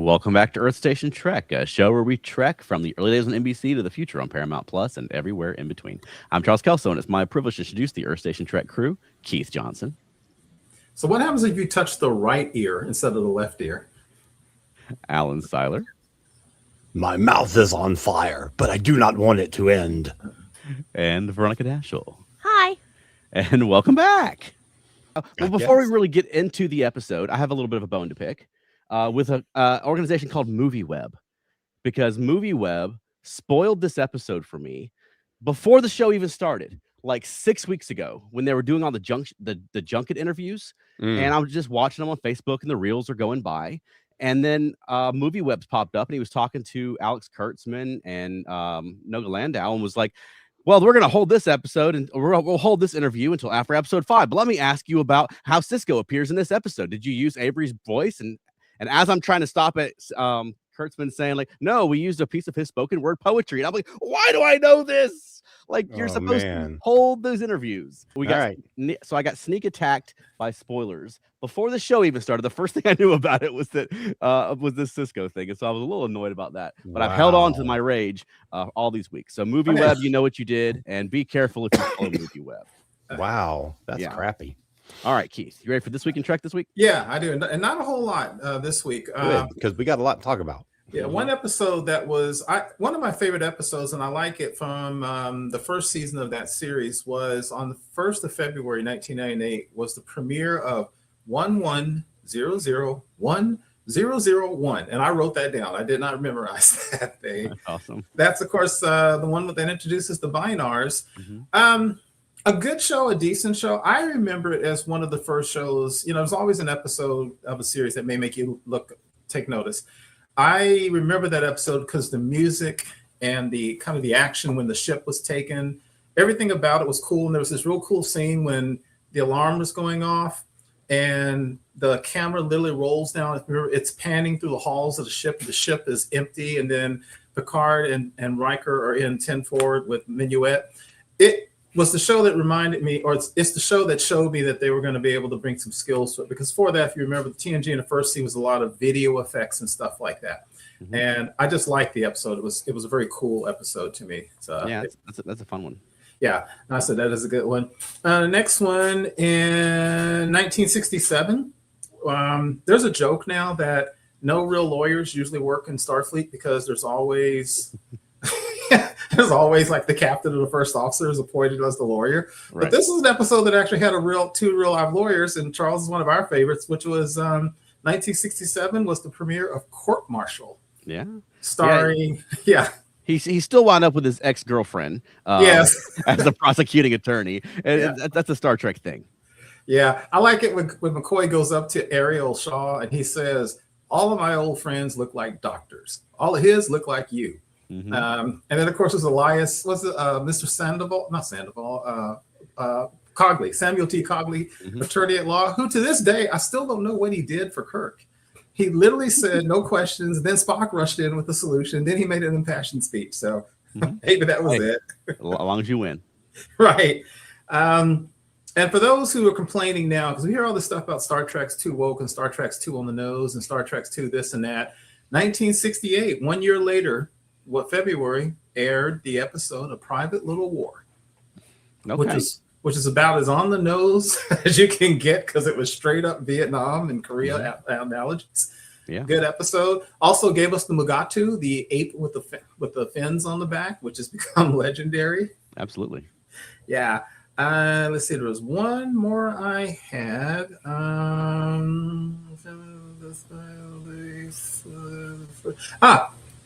Welcome back to Earth Station Trek, a show where we trek from the early days on NBC to the future on Paramount Plus and everywhere in between. I'm Charles Kelso, and it's my privilege to introduce the Earth Station Trek crew, Keith Johnson. So what happens if you touch the right ear instead of the left ear? Alan Seiler. My mouth is on fire, but I do not want it to end. And Veronica Dashel. Hi. And welcome back. Well, before we really get into the episode, I have a little bit of a bone to pick with an organization called MovieWeb, because MovieWeb spoiled this episode for me before the show even started, like 6 weeks ago, when they were doing all the junket interviews. And I was just watching them on Facebook, and the reels are going by. And then MovieWeb's popped up, and he was talking to Alex Kurtzman and Noga Landau, and was like, well, we're going to hold this episode and we'll hold this interview until after episode 5. But let me ask you about how Cisco appears in this episode. Did you use Avery's voice? And as I'm trying to stop it, Kurtzman saying, like, no, we used a piece of his spoken word poetry. And I'm like, why do I know this? Like, you're supposed to hold those interviews. So I got sneak attacked by spoilers before the show even started. The first thing I knew about it was that was this Cisco thing, and so I was a little annoyed about that. But I've held on to my rage all these weeks. So MovieWeb, you know what you did, and be careful if you follow MovieWeb. Wow, that's crappy. All right, Keith, you ready for This Week in Trek this week? Yeah, I do, and not a whole lot this week. Good, because we got a lot to talk about. Yeah, one episode that was one of my favorite episodes, and I like it from the first season of that series, was on the 1st of February, 1998, was the premiere of 110011001. And I wrote that down. I did not memorize that thing. That's awesome. That's, of course, the one that introduces the Binars. A good show, a decent show. I remember it as one of the first shows. You know, there's always an episode of a series that may make you take notice. I remember that episode because the music and the kind of the action when the ship was taken, everything about it was cool. And there was this real cool scene when the alarm was going off and the camera literally rolls down. It's panning through the halls of the ship. The ship is empty. And then Picard and Riker are in 10 forward with Minuet. It was the show that reminded me, or it's the show that showed me that they were going to be able to bring some skills to it. Because for that, if you remember, the TNG in the first season was a lot of video effects and stuff like that. And I just liked the episode. It was a very cool episode to me. So yeah, that's a fun one. Yeah, I said that is a good one. The next one in 1967. There's a joke now that no real lawyers usually work in Starfleet because there's always like the captain or the first officer is appointed as the lawyer. Right. But this is an episode that actually had two real live lawyers, and Charles is one of our favorites, which was 1967 was the premiere of Court Martial. Yeah. Starring, He still wound up with his ex-girlfriend yes. as the prosecuting attorney. And that's a Star Trek thing. Yeah, I like it when McCoy goes up to Ariel Shaw and he says, all of my old friends look like doctors. All of his look like you. And then, of course, there's Elias. Mr. Sandoval? Not Sandoval. Cogley. Samuel T. Cogley, attorney at law, who to this day, I still don't know what he did for Kirk. He literally said no questions. Then Spock rushed in with the solution. Then he made an impassioned speech. So maybe that was it. As long as you win. Right. And for those who are complaining now, because we hear all this stuff about Star Trek's too woke and Star Trek's too on the nose and Star Trek's too this and that. 1968, 1 year later, February, aired the episode A Private Little War, which is about as on the nose as you can get because it was straight up Vietnam and Korea analogies. Yeah, good episode. Also gave us the Mugatu, the ape with the fins on the back, which has become legendary. Absolutely. Yeah. Let's see. There was one more I had.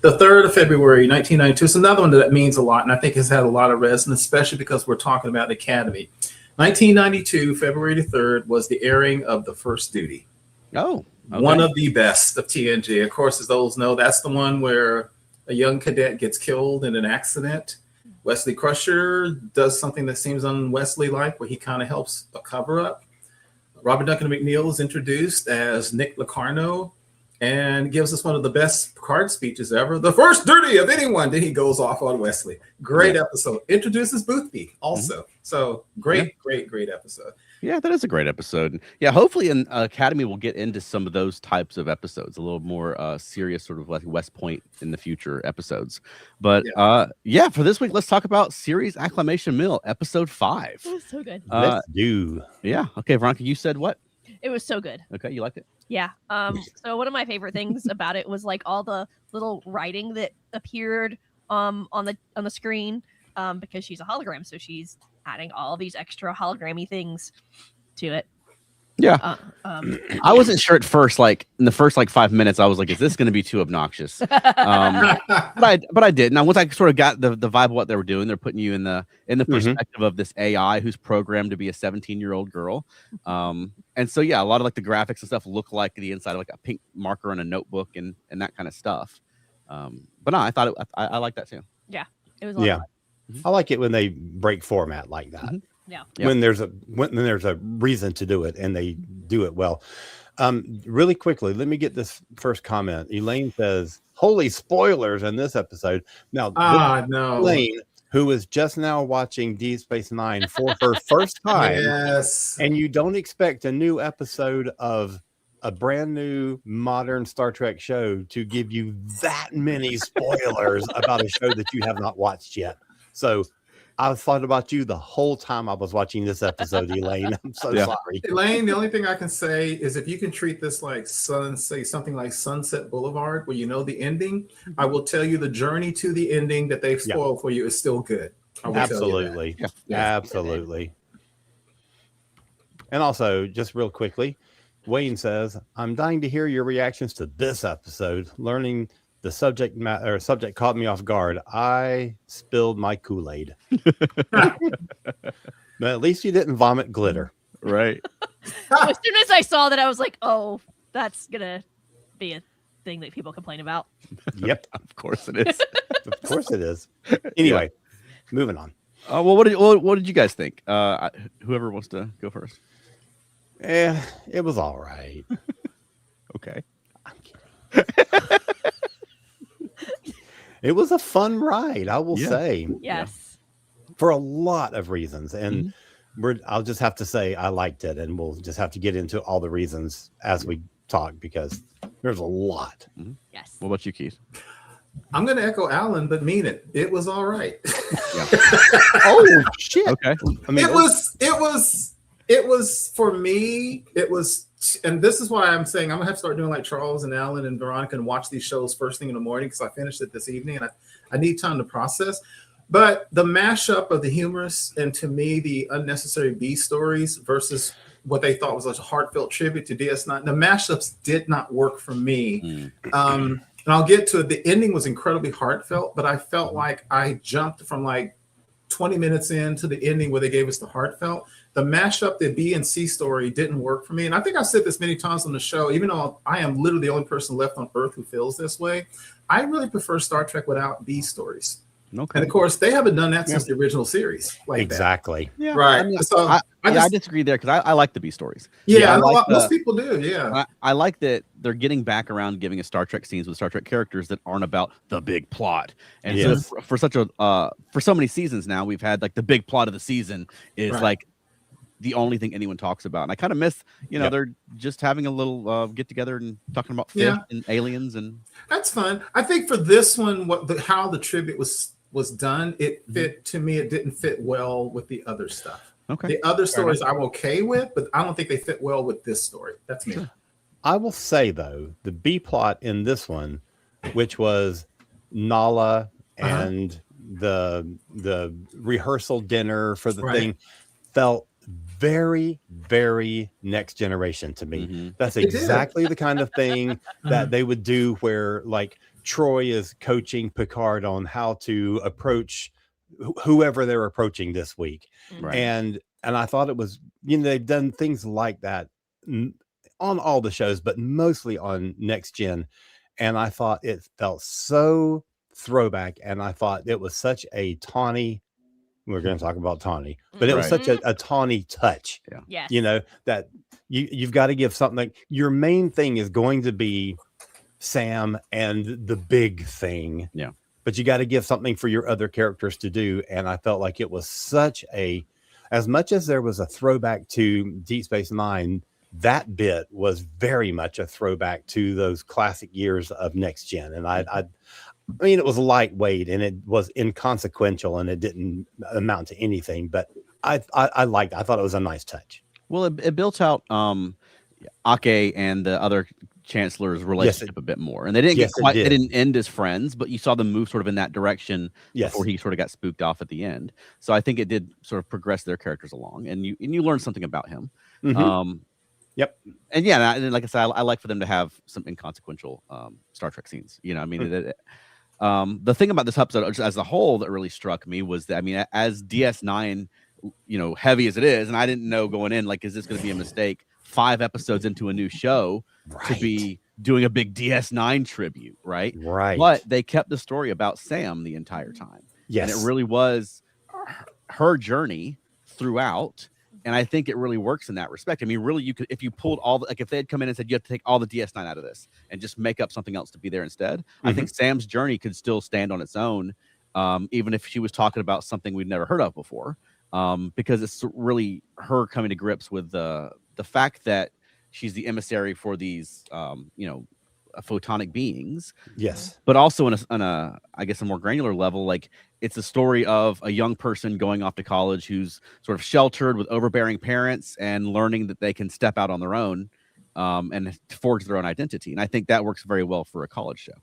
The 3rd of February, 1992. It's another one that means a lot, and I think has had a lot of resonance, especially because we're talking about the Academy. 1992, February the 3rd, was the airing of The First Duty. Oh, okay. One of the best of TNG. Of course, as those know, that's the one where a young cadet gets killed in an accident. Wesley Crusher does something that seems un-Wesley-like, where he kind of helps a cover-up. Robert Duncan McNeil is introduced as Nick Locarno, and gives us one of the best Picard speeches ever. The first duty of anyone. Then he goes off on Wesley. Great episode. Introduces Boothby also. So great episode. Yeah, that is a great episode. And yeah, hopefully in Academy we'll get into some of those types of episodes, a little more serious, sort of like West Point in the future episodes. But yeah, for this week, let's talk about series Acclimation Mil, episode 5. It was so good. Let's do. Yeah. Okay, Veronica, you said what? It was so good. Okay, you liked it? Yeah. So one of my favorite things about it was like all the little writing that appeared on the screen because she's a hologram, so she's adding all these extra hologrammy things to it. Yeah. I wasn't sure at first, like in the first like 5 minutes, I was like, is this going to be too obnoxious? But I did. Now, once I sort of got the vibe of what they were doing, they're putting you in the perspective of this AI who's programmed to be a 17-year-old girl. And so, yeah, a lot of like the graphics and stuff look like the inside of like a pink marker on a notebook and that kind of stuff. But no, I thought I like that too. Yeah, it was a lot of fun. I like it when they break format like that. Yeah. When there's a reason to do it and they do it well. Really quickly, let me get this first comment. Elaine says, "Holy spoilers in this episode." Now, no. Elaine, who is just now watching Deep Space Nine for her first time, Yes. and you don't expect a new episode of a brand new modern Star Trek show to give you that many spoilers about a show that you have not watched yet. So I thought about you the whole time I was watching this episode, Elaine. I'm so sorry. Elaine, the only thing I can say is if you can treat this like something like Sunset Boulevard, where you know the ending, I will tell you the journey to the ending that they've spoiled for you is still good. Absolutely. Absolutely. And also, just real quickly, Wayne says, "I'm dying to hear your reactions to this episode. Learning the subject caught me off guard. I spilled my Kool-Aid." But at least you didn't vomit glitter. Right. As soon as I saw that, I was like, oh, that's gonna be a thing that people complain about. Yep. Of course it is. Of course it is. Anyway, moving on. Well, what did you guys think? Whoever wants to go first. It was all right. Okay. I'm kidding. It was a fun ride, I will say. Yes. For a lot of reasons. And I'll just have to say I liked it, and we'll just have to get into all the reasons as we talk because there's a lot. Yes. What about you, Keith? I'm going to echo Alan, but mean it. It was all right. Oh, shit. Okay. I mean, it was for me, and this is why I'm saying I'm gonna have to start doing like Charles and Alan and Veronica and watch these shows first thing in the morning because I finished it this evening and I need time to process. But the mashup of the humorous and to me the unnecessary B stories versus what they thought was a heartfelt tribute to DS9, the mashups did not work for me. And I'll get to it. The ending was incredibly heartfelt, but I felt like I jumped from like 20 minutes into the ending where they gave us the heartfelt. The mashup, the B and C story didn't work for me. And I think I've said this many times on the show, even though I am literally the only person left on Earth who feels this way, I really prefer Star Trek without B stories. Okay. And of course, they haven't done that since the original series. Like exactly. that. Yeah. Right. I mean, so I disagree there because I like the B stories. Yeah, I like most people do. Yeah. I like that they're getting back around giving us Star Trek scenes with Star Trek characters that aren't about the big plot. And so for so many seasons now, we've had like the big plot of the season is like the only thing anyone talks about. And I kind of miss, they're just having a little get together and talking about fish and aliens, and that's fun. I think for this one, how the tribute was done, it fit to me. It didn't fit well with the other stuff. Okay. The other stories I'm okay with, but I don't think they fit well with this story. That's me. Sure. I will say though, the B plot in this one, which was Nala and the rehearsal dinner for the thing, felt very, very Next Generation to me. That's exactly the kind of thing that they would do where like Troy is coaching Picard on how to approach whoever they're approaching this week. Right. And I thought it was, they've done things like that on all the shows, but mostly on Next Gen. And I thought it felt so throwback. And I thought it was such a tawny, we're going to talk about tawny, but it was such a tawny touch. Yeah. Yes. That you've got to give something like your main thing is going to be Sam and the big thing. Yeah. But you got to give something for your other characters to do. And I felt like it was such a as much as there was a throwback to Deep Space Nine, that bit was very much a throwback to those classic years of Next Gen. And I mean, it was lightweight and it was inconsequential and it didn't amount to anything, but I thought it was a nice touch. Well, it built out Ake and the other chancellor's relationship a bit more, and they didn't they didn't end as friends, but you saw them move sort of in that direction before he sort of got spooked off at the end. So I think it did sort of progress their characters along, and you learned something about him. Yep. And yeah, and like I said, I like for them to have some inconsequential Star Trek scenes. You know, I mean, the thing about this episode as a whole that really struck me was that, I mean, as DS9, you know, heavy as it is, and I didn't know going in, like, is this going to be a mistake? 5 episodes into a new show to be doing a big DS9 tribute, right? Right. But they kept the story about Sam the entire time. Yes. And it really was her journey throughout. And I think it really works in that respect. I mean, really, you could, if you pulled all the, like, if they had come in and said you have to take all the DS9 out of this and just make up something else to be there instead, I think Sam's journey could still stand on its own, even if she was talking about something we'd never heard of before, because it's really her coming to grips with the fact that she's the emissary for these, you know, photonic beings. Yes. But also on a, I guess, a more granular level, like, it's a story of a young person going off to college who's sort of sheltered with overbearing parents and learning that they can step out on their own and forge their own identity. And I think that works very well for a college show.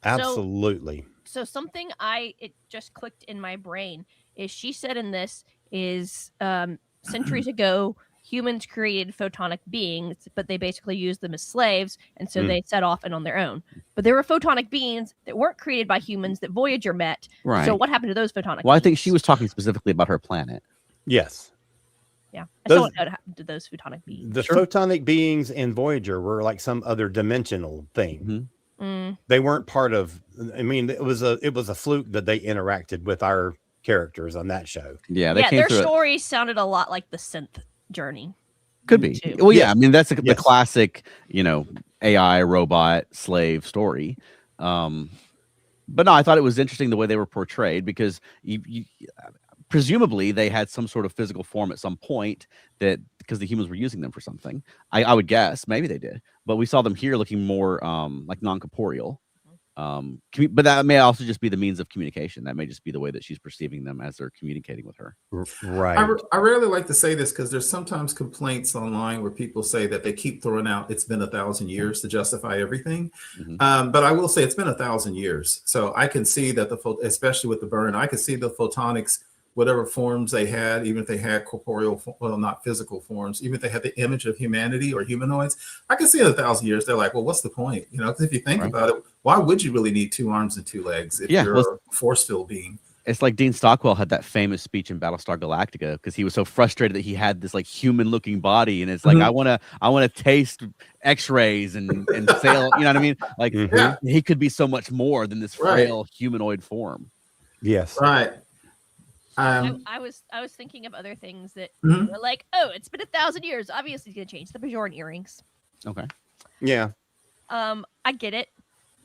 Absolutely. So something it just clicked in my brain is she said in this is centuries ago, humans created photonic beings, but they basically used them as slaves, and so they set off and on their own. But there were photonic beings that weren't created by humans that Voyager met. Right. So what happened to those photonic beings? I think she was talking specifically about her planet. Yes. Yeah. So what happened to those photonic beings? The photonic beings in Voyager were like some other dimensional thing. They weren't part of, I mean, it was a fluke that they interacted with our characters on that show. Yeah. Their stories sounded a lot like the synth journey. Could be. Too. Well, yeah, I mean, that's the classic, you know, AI robot slave story. But no, I thought it was interesting the way they were portrayed, because you presumably they had some sort of physical form at some point, that because the humans were using them for something. I would guess maybe they did, but we saw them here looking more like non-corporeal. But that may also just be the means of communication. That may just be the way that she's perceiving them as they're communicating with her. Right. I rarely like to say this because there's sometimes complaints online where people say that they keep throwing out "it's been 1,000 years" to justify everything. But I will say it's been 1,000 years, so I can see that especially with the burn, I can see the photonics, whatever forms they had, even if they had corporeal, well, not physical forms, even if they had the image of humanity or humanoids, I can see in 1,000 years, they're like, well, what's the point? You know, because if you think about it, why would you really need 2 arms and 2 legs if you're a force field being? It's like Dean Stockwell had that famous speech in Battlestar Galactica, because he was so frustrated that he had this like human looking body. And it's like, I want to taste X-rays and sail, you know what I mean? Like he could be so much more than this frail humanoid form. Yes. Right. I was thinking of other things that were like, oh, it's been 1,000 years. Obviously, it's gonna change. The Bajoran earrings. Okay. Yeah. I get it.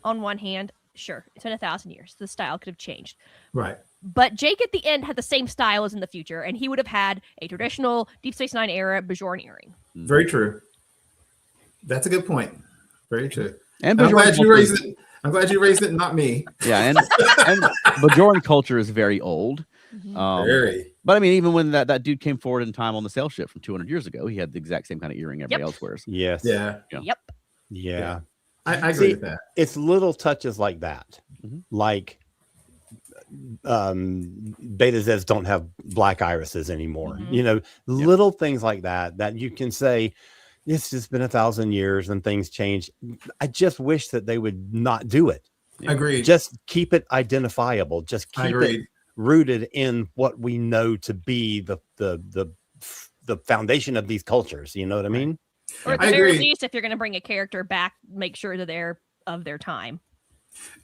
On one hand, sure, it's been 1,000 years. The style could have changed. Right. But Jake at the end had the same style as in the future, and he would have had a traditional Deep Space Nine era Bajoran earring. Very true. That's a good point. Very true. And I'm glad you raised it. I'm glad you raised it, not me. Yeah, and Bajoran culture is very old. Very. But I mean, even when that dude came forward in time on the sail ship from 200 years ago, he had the exact same kind of earring everybody else wears. Yes. Yeah. Yep. Yeah. I agree with that. It's little touches like that. Like Beta Zeds don't have black irises anymore. You know, little things like that you can say, it's just been 1,000 years and things change. I just wish that they would not do it. Agreed. Just keep it identifiable. Just keep it rooted in what we know to be the foundation of these cultures. You know what I mean? Or at the very least, if you're going to bring a character back, make sure that they're of their time.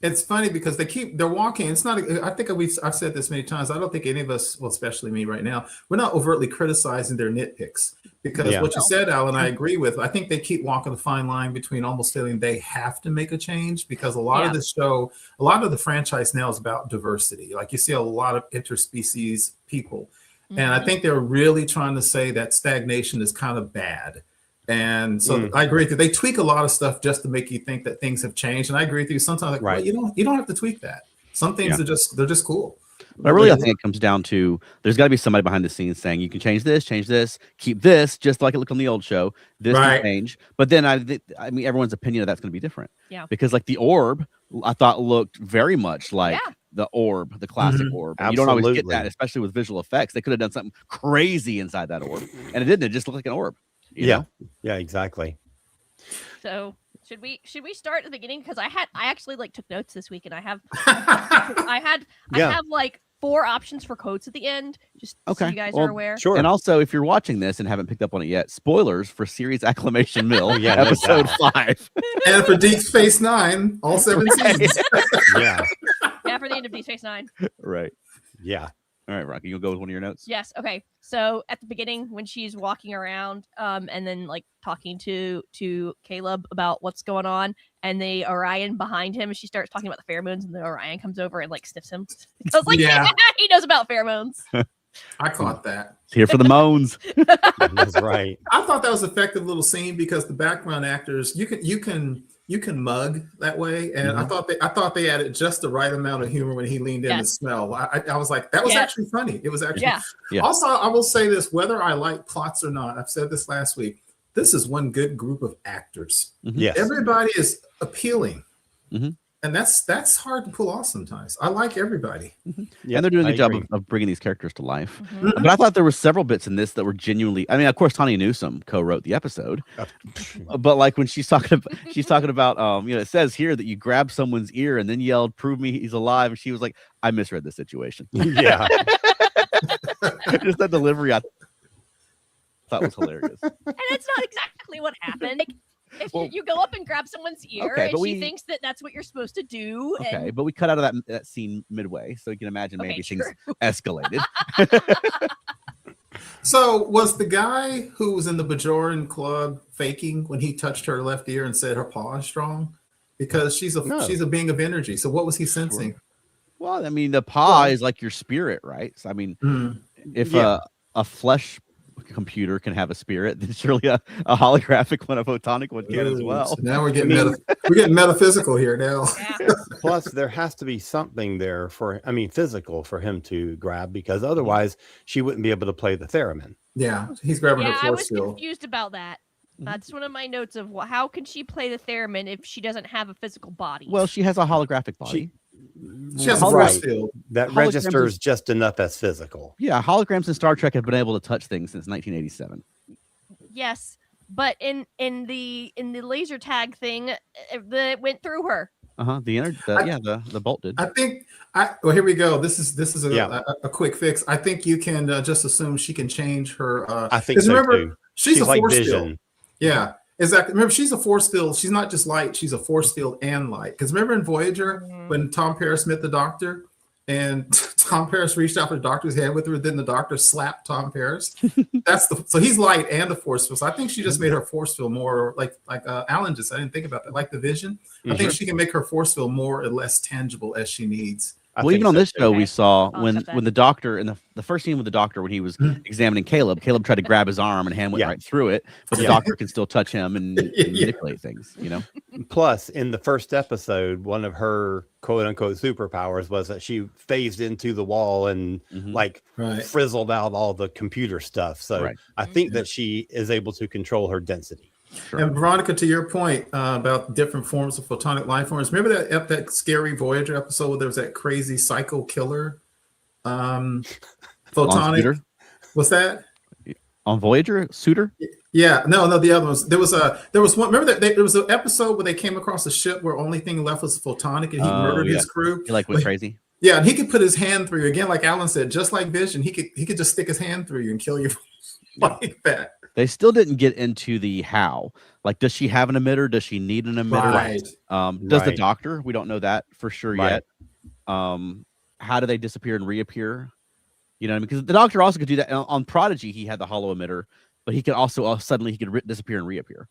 It's funny because they're walking. It's not, I think I've said this many times. I don't think any of us, well, especially me right now, we're not overtly criticizing their nitpicks, because what you said, Alan, I agree with. I think they keep walking the fine line between almost feeling they have to make a change, because a lot of the show, a lot of the franchise now is about diversity. Like, you see a lot of interspecies people. And I think they're really trying to say that stagnation is kind of bad. And so I agree with you. They tweak a lot of stuff just to make you think that things have changed. And I agree with you. Sometimes, like, well, you don't have to tweak that. Some things are they're just cool. But I think it comes down to there's got to be somebody behind the scenes saying you can change this, keep this just like it looked on the old show. This can change. But then I mean, everyone's opinion of that's going to be different. Yeah. Because like the orb, I thought looked very much like the orb, the classic orb. And you don't always get that, especially with visual effects. They could have done something crazy inside that orb, and it didn't. It just looked like an orb. You know? Yeah, exactly. So should we start at the beginning? Because I actually like took notes this week, and I have I have like 4 options for quotes at the end, just so you guys are aware. Sure. And also, if you're watching this and haven't picked up on it yet, spoilers for series Acclimation Mil, episode 5. And for Deep Space Nine, all 7 seasons. Yeah, for the end of Deep Space Nine. Right. Yeah. All right, Rocky, you'll go with one of your notes? Yes. Okay. So at the beginning, when she's walking around, and then like talking to Caleb about what's going on, and the Orion behind him, she starts talking about the pheromones, and the Orion comes over and like sniffs him. I was like, yeah, he knows about pheromones. I caught that. Here for the moans. That's right. I thought that was an effective little scene because the background actors, you can mug that way, and I thought they added just the right amount of humor when he leaned in to smell. I was like, that was actually funny. It was actually Also, I will say this: whether I like plots or not, I've said this last week. This is one good group of actors. Yes, everybody is appealing. And that's hard to pull off sometimes. I like everybody. Yeah, and they're doing a good job of bringing these characters to life. But I thought there were several bits in this that were genuinely. I mean, of course, Tanya Newsom co-wrote the episode, but like when she's talking about, it says here that you grab someone's ear and then yelled, "Prove me he's alive," and she was like, "I misread the situation." Yeah, just that delivery I thought was hilarious. And it's not exactly what happened. If you go up and grab someone's ear, and she thinks that that's what you're supposed to do. Okay, but we cut out of that scene midway, so you can imagine maybe things escalated. So was the guy who was in the Bajoran club faking when he touched her left ear and said her paw is strong? Because she's a being of energy. So what was he sensing? Well, I mean, the paw is like your spirit, right? So I mean, if a flesh computer can have a spirit, then surely a holographic one, a photonic one can as well. So now we're getting metaphysical here now. Plus, there has to be something there physical for him to grab, because otherwise she wouldn't be able to play the theremin. Yeah, he's grabbing her I was force field. confused about that. That's one of my notes of how can she play the theremin if she doesn't have a physical body? Well, she has a holographic body. She has a force field. That registers just enough as physical. Yeah, holograms in Star Trek have been able to touch things since 1987. Yes, but in the laser tag thing, that went through her. The bolt did. I think. Well, here we go. This is a quick fix. I think you can just assume she can change her. I think so too. She's a like force vision. field. Yeah. Exactly. Remember, she's a force field. She's not just light. She's a force field and light. Because remember in Voyager, when Tom Paris met the Doctor, and Tom Paris reached out for the Doctor's hand with her, then the Doctor slapped Tom Paris. So he's light and a force field. So I think she just made her force field more like Alan just. I didn't think about that. Like the Vision, I think she can make her force field more or less tangible as she needs. Well, even on this show, we saw when the Doctor in the first scene with the Doctor, when he was examining Caleb tried to grab his arm and hand went right through it, but the Doctor can still touch him and manipulate things, Plus, in the first episode, one of her quote unquote superpowers was that she phased into the wall and frizzled out all the computer stuff. So I think that she is able to control her density. Sure. And Veronica, to your point about different forms of photonic life forms, remember that scary Voyager episode where there was that crazy psycho killer photonic? What's that? On Voyager, Suitor? Yeah, no, the other ones. There was one. Remember that there was an episode where they came across a ship where only thing left was photonic, and he murdered his crew. He went crazy. Yeah, and he could put his hand through you again, like Alan said, just like Vision. He could just stick his hand through you and kill you like that. They still didn't get into the how. Like, does she have an emitter? Does she need an emitter? Right. Does the Doctor? We don't know that for sure yet. How do they disappear and reappear? You know what I mean? Because the Doctor also could do that. On Prodigy, he had the hollow emitter, but he could also suddenly disappear and reappear.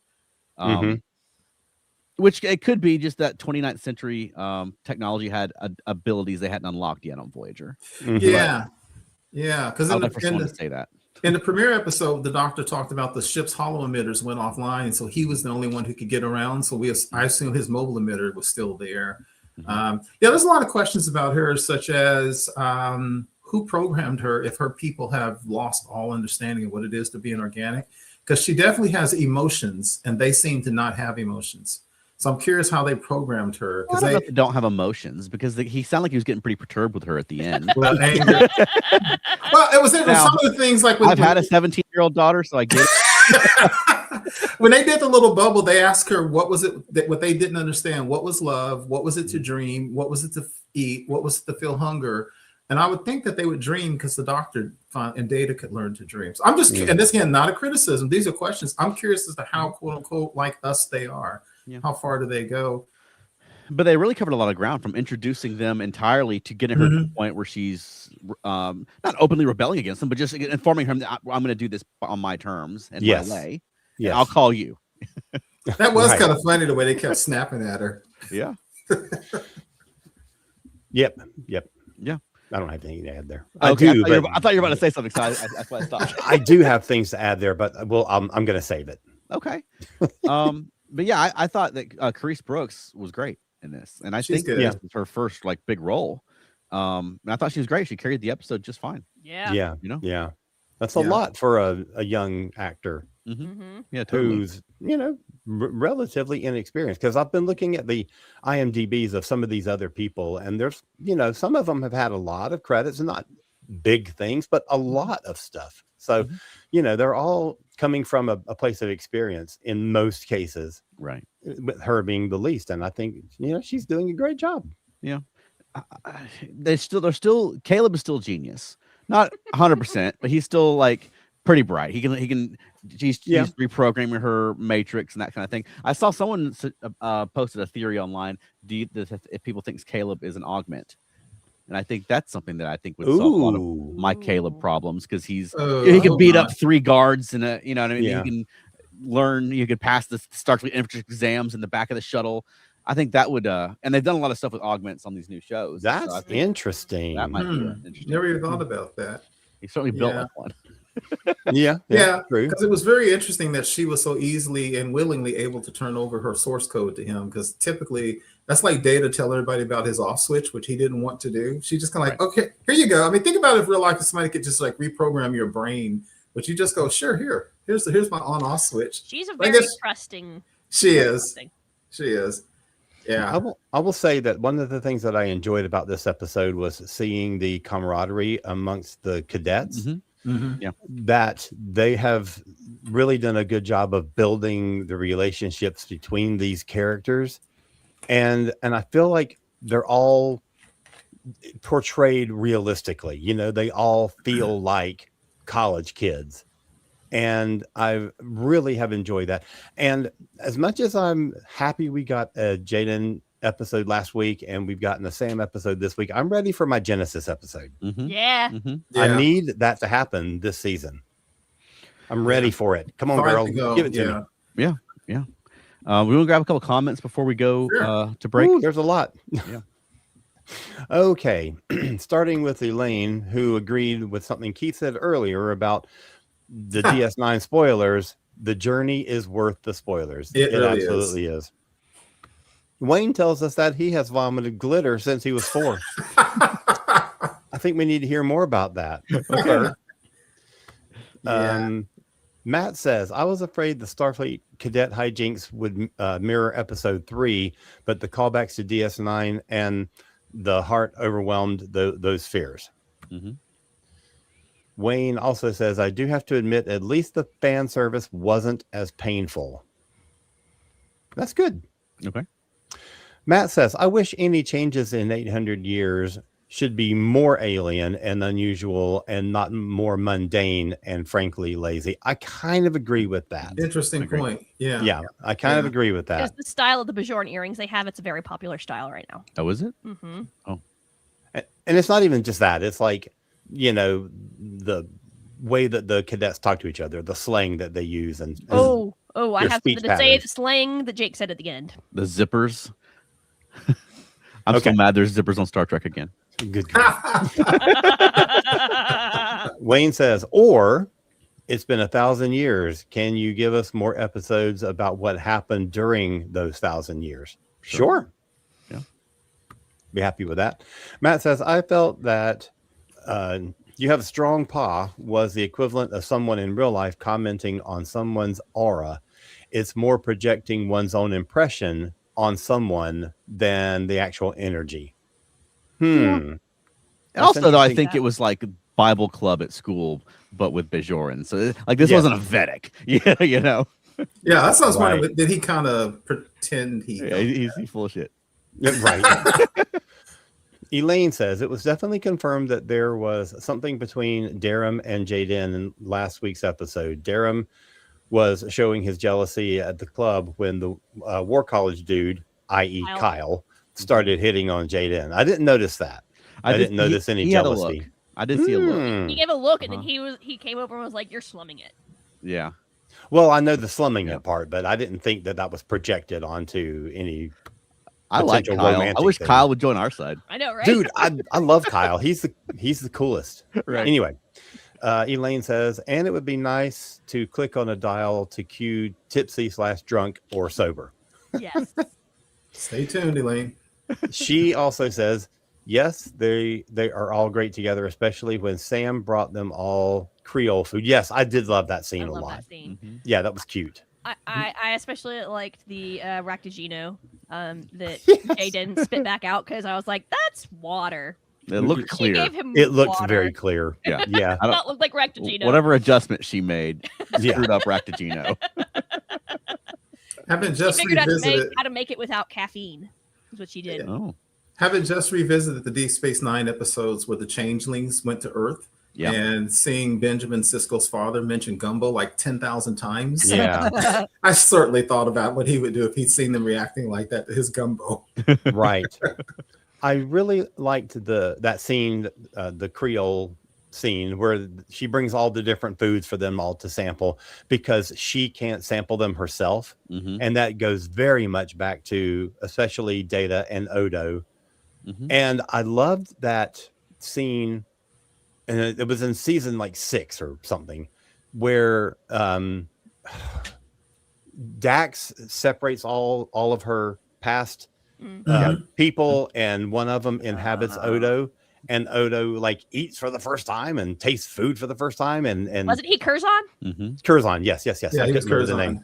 Which it could be just that 29th century technology had abilities they hadn't unlocked yet on Voyager. Yeah. Yeah, because I was the first one to say that. in the premiere episode, the doctor talked about the ship's hollow emitters went offline, so he was the only one who could get around. So I assume his mobile emitter was still there. Yeah, there's a lot of questions about her, such as who programmed her if her people have lost all understanding of what it is to be an organic, because she definitely has emotions and they seem to not have emotions. So I'm curious how they programmed her. Because they don't have emotions, because he sounded like he was getting pretty perturbed with her at the end. Well, anger. Well, it was some of the things like I've had a 17-year-old daughter, so I get it. When they did the little bubble, they asked her what was it that what they didn't understand. What was love? What was it to dream? What was it to eat? What was it to feel hunger? And I would think that they would dream because the doctor and Data could learn to dream. So I'm just, and this again, not a criticism. These are questions. I'm curious as to how quote unquote like us they are. Yeah. How far do they go? But they really covered a lot of ground, from introducing them entirely to getting her to the point where she's not openly rebelling against them, but just informing her that I'm going to do this on my terms and my way. Yeah, I'll call you. That was kind of funny the way they kept snapping at her. Yeah. Yep. Yeah. I don't have anything to add there. Okay, I thought you were about to say something, so that's what I thought. I do have things to add there, but I'm going to save it. Okay. But yeah, I thought that Carice Brooks was great in this, and I think this was her first like big role. And I thought she was great. She carried the episode just fine. Yeah. Yeah. That's a lot for a young actor. Yeah, totally. Who's relatively inexperienced, because I've been looking at the IMDb's of some of these other people, and there's some of them have had a lot of credits, and not big things, but a lot of stuff. So they're all coming from a place of experience in most cases, right? With her being the least, and I think she's doing a great job. Yeah, they're still Caleb is still a genius, not 100%, but he's still like pretty bright. She's reprogramming her matrix and that kind of thing. I saw someone posted a theory online. If people think Caleb is an augment, and I think that's something that I think would solve a lot of my Caleb problems, because he can beat up 3 guards and you know what I mean. You can learn. You could pass the Starfleet infantry exams in the back of the shuttle. I think that would, and they've done a lot of stuff with augments on these new shows. That's interesting. That might be interesting. Never even thought about that. He certainly built like one. Yeah, because it was very interesting that she was so easily and willingly able to turn over her source code to him, because typically that's like Data tell everybody about his off switch, which he didn't want to do. She just kind of like, okay, here you go. I mean, think about it, if real life, if somebody could just like reprogram your brain, but you just go, sure, here's my on off switch. She's a very trusting. She is. Yeah. I will say that one of the things that I enjoyed about this episode was seeing the camaraderie amongst the cadets. Yeah, that they have really done a good job of building the relationships between these characters, and I feel like they're all portrayed realistically. They all feel like college kids, and I really have enjoyed that. And as much as I'm happy we got a Jaden episode last week and we've gotten the Sam episode this week, I'm ready for my Genesis episode. Yeah. I need that to happen this season. I'm ready for it. Come on, girl, give it to me. Yeah. We want to grab a couple comments before we go to break. Ooh, there's a lot. Okay. Starting with Elaine, who agreed with something Keith said earlier about the DS9 spoilers. The journey is worth the spoilers. It really absolutely is. Wayne tells us that he has vomited glitter since he was 4. I think we need to hear more about that. Okay. Matt says, I was afraid the Starfleet cadet hijinks would mirror episode 3, but the callbacks to DS9 and the heart overwhelmed those fears. Wayne also says, I do have to admit, at least the fan service wasn't as painful. That's good. Okay. Matt says, I wish any changes in 800 years should be more alien and unusual and not more mundane and frankly lazy. I kind of agree with that. Interesting point. Yeah, I kind of agree with that. Because the style of the Bajoran earrings they have, it's a very popular style right now. Oh, is it? Oh. And it's not even just that. It's like, the way that the cadets talk to each other, the slang that they use. And I have something to say. The slang that Jake said at the end. The zippers. I'm so mad there's zippers on Star Trek again. Good. Wayne says, or it's been 1,000 years. Can you give us more episodes about what happened during those 1,000 years? Sure. Yeah. Be happy with that. Matt says, I felt that you have a strong paw was the equivalent of someone in real life commenting on someone's aura. It's more projecting one's own impression on someone than the actual energy. And also, though, I think it was like Bible club at school, but with Bajoran. So, like, this wasn't a Vedic. Yeah, you know. Yeah, that's what I was wondering. Did he kind of pretend he's full of shit? Right. Elaine says it was definitely confirmed that there was something between Darum and Jaden in last week's episode. Darum was showing his jealousy at the club when the War College dude, i.e. Kyle, started hitting on Jaden. I didn't notice that. I didn't notice any jealousy. I did see a look. He gave a look, and then he came over and was like, "You're slumming it." Yeah. Well, I know the slumming it part, but I didn't think that was projected onto any. I like Kyle. I wish Kyle would join our side. I know, right? Dude, I love Kyle. He's the coolest. Right. Anyway, Elaine says, and it would be nice to click on a dial to cue tipsy/drunk or sober. Yes. Stay tuned, Elaine. She also says, yes, they are all great together, especially when Sam brought them all Creole food. Yes, I did love that scene a lot. That scene. Yeah, that was cute. I especially liked the Ractigino that Jaden spit back out, because I was like, that's water. It looked clear. It looked very clear. Yeah. Yeah. It did not look like Ractigino. Whatever adjustment she made screwed up Ractigino. Haven't just figured out revisited how to make it without caffeine. Is what she did. Oh. Haven't just revisited the Deep Space Nine episodes where the changelings went to Earth. Yeah. And seeing Benjamin Sisko's father mention gumbo like 10,000 times. Yeah. I certainly thought about what he would do if he'd seen them reacting like that to his gumbo. Right. I really liked that scene, the Creole scene, where she brings all the different foods for them all to sample because she can't sample them herself. And that goes very much back to especially Data and Odo. And I loved that scene. And it was in season like 6 or something, where Dax separates all of her past people, and one of them inhabits Odo, and Odo like eats for the first time and tastes food for the first time. And wasn't he Curzon? Curzon, yes. Yeah, I couldn't remember the name.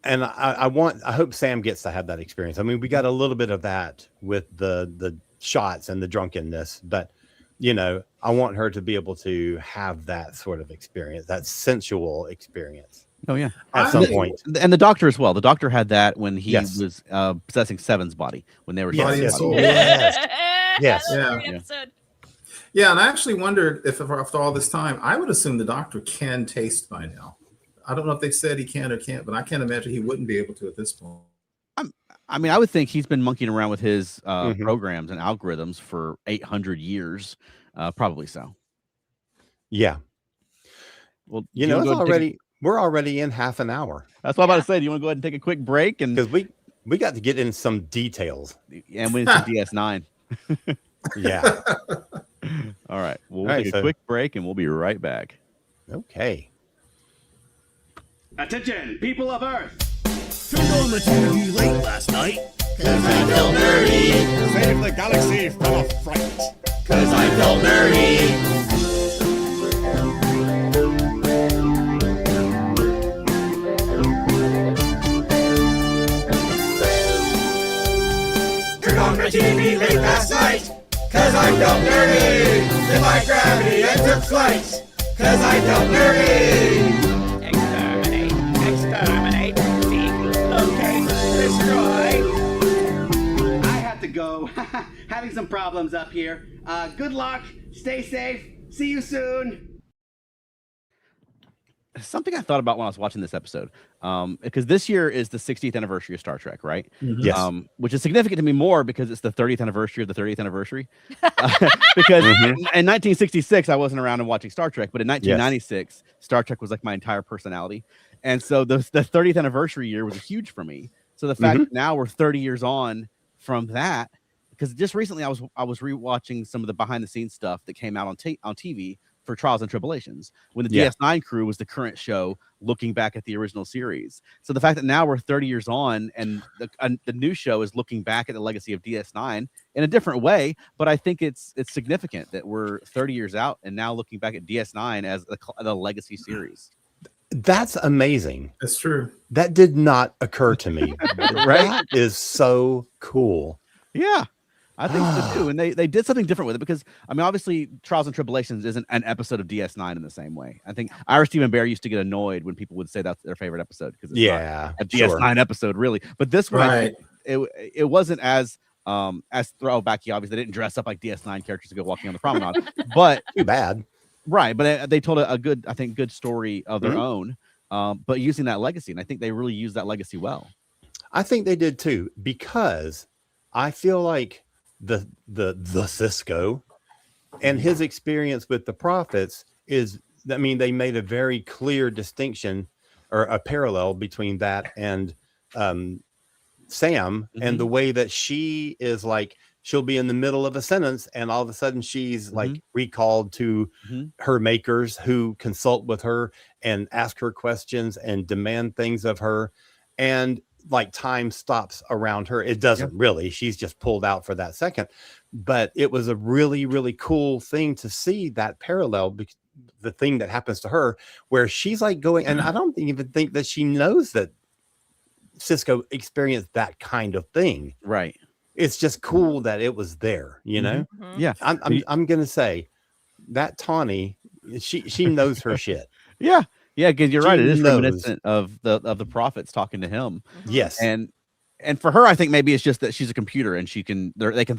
And I hope Sam gets to have that experience. I mean, we got a little bit of that with the shots and the drunkenness, but you know, I want her to be able to have that sort of experience, that sensual experience. Oh, yeah. At some point. And the Doctor as well. The Doctor had that when he was possessing Seven's body, when they were Body and soul. Yes. Yeah, and I actually wondered if after all this time, I would assume the Doctor can taste by now. I don't know if they said he can or can't, but I can't imagine he wouldn't be able to at this point. I mean, I would think he's been monkeying around with his programs and algorithms for 800 years. Probably so. Yeah. Well, you know, we're already in half an hour. That's what I'm about to say. Do you want to go ahead and take a quick break? And because we got to get in some details. And we need some DS9. Yeah. All right. We'll take a quick break and we'll be right back. Okay. Attention, people of Earth. Turned on the TV late last night. 'Cause I felt nerdy. Saved the galaxy from a fright. 'Cause I felt nerdy. Turned on my TV late last night. 'Cause I felt nerdy. Then my gravity and took flight. 'Cause I felt nerdy. Exterminate. Okay, destroy. I have to go. Having some problems up here. Good luck. Stay safe. See you soon. Something I thought about when I was watching this episode, because this year is the 60th anniversary of Star Trek, right? Yes. Which is significant to me more because it's the 30th anniversary of the 30th anniversary. Because in 1966, I wasn't around and watching Star Trek, but in 1996, Star Trek was like my entire personality. And so the 30th anniversary year was huge for me. So the fact that now we're 30 years on from that because just recently I was rewatching some of the behind the scenes stuff that came out on TV for Trials and Tribulations, when the DS9 crew was the current show looking back at the original series. So the fact that now we're 30 years on and the new show is looking back at the legacy of DS9 in a different way, but I think it's significant that we're 30 years out and now looking back at DS9 as the legacy series. That's amazing. That's true. That did not occur to me. Right? That is so cool. Yeah. I think so too. And they did something different with it because, I mean, obviously, Trials and Tribulations isn't an episode of DS9 in the same way. I think Ira Stephen Bear used to get annoyed when people would say that's their favorite episode because it's not a DS9 episode, really. But this one, it wasn't as throwbacky. Obviously, they didn't dress up like DS9 characters to go walking on the promenade. But too bad. Right. But they told a good story of their own, but using that legacy. And I think they really used that legacy well. I think they did too, because I feel like the Cisco and his experience with the prophets is, I mean, they made a very clear distinction or a parallel between that and Sam, and the way that she is like, she'll be in the middle of a sentence and all of a sudden she's like recalled to her makers, who consult with her and ask her questions and demand things of her. And like time stops around her. It doesn't really, she's just pulled out for that second, but it was a really, really cool thing to see that parallel, the thing that happens to her where she's like going, and I don't even think that she knows that Cisco experienced that kind of thing. Right. It's just cool that it was there, you know? Yeah. I'm going to say that Tawny, she knows her shit. Yeah. Yeah, because you're right. It is knows. reminiscent of the prophets talking to him. Yes, and for her, I think maybe it's just that she's a computer and they can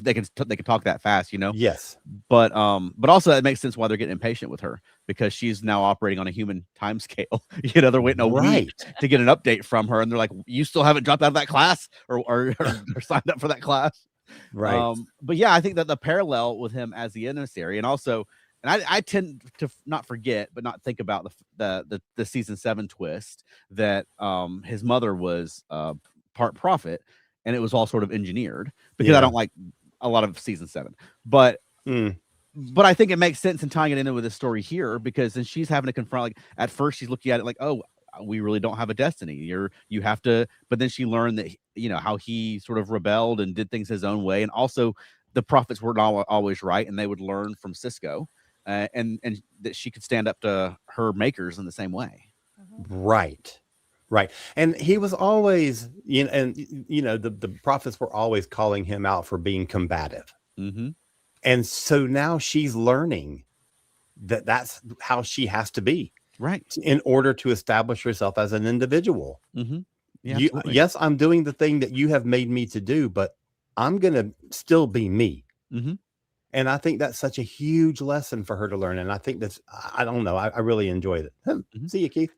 talk that fast, you know. Yes, but also it makes sense why they're getting impatient with her, because she's now operating on a human time scale. You know, they're waiting a week to get an update from her, and they're like, "You still haven't dropped out of that class or signed up for that class." Right. But yeah, I think that the parallel with him as the emissary, and also. And I tend to not forget, but not think about the season 7 twist that his mother was part prophet, and it was all sort of engineered, because I don't like a lot of season 7, but I think it makes sense in tying it in with this story here, because then she's having to confront, like, at first she's looking at it like, oh, we really don't have a destiny. You have to, but then she learned that, you know, how he sort of rebelled and did things his own way, and also the prophets weren't always right, and they would learn from Cisco. And that she could stand up to her makers in the same way. Right. And he was always, you know, and you know, the prophets were always calling him out for being combative. And so now she's learning that that's how she has to be, right, in order to establish herself as an individual. Yeah, yes, I'm doing the thing that you have made me to do, but I'm gonna still be me. And I think that's such a huge lesson for her to learn. And I think I don't know, I really enjoyed it. See you, Keith.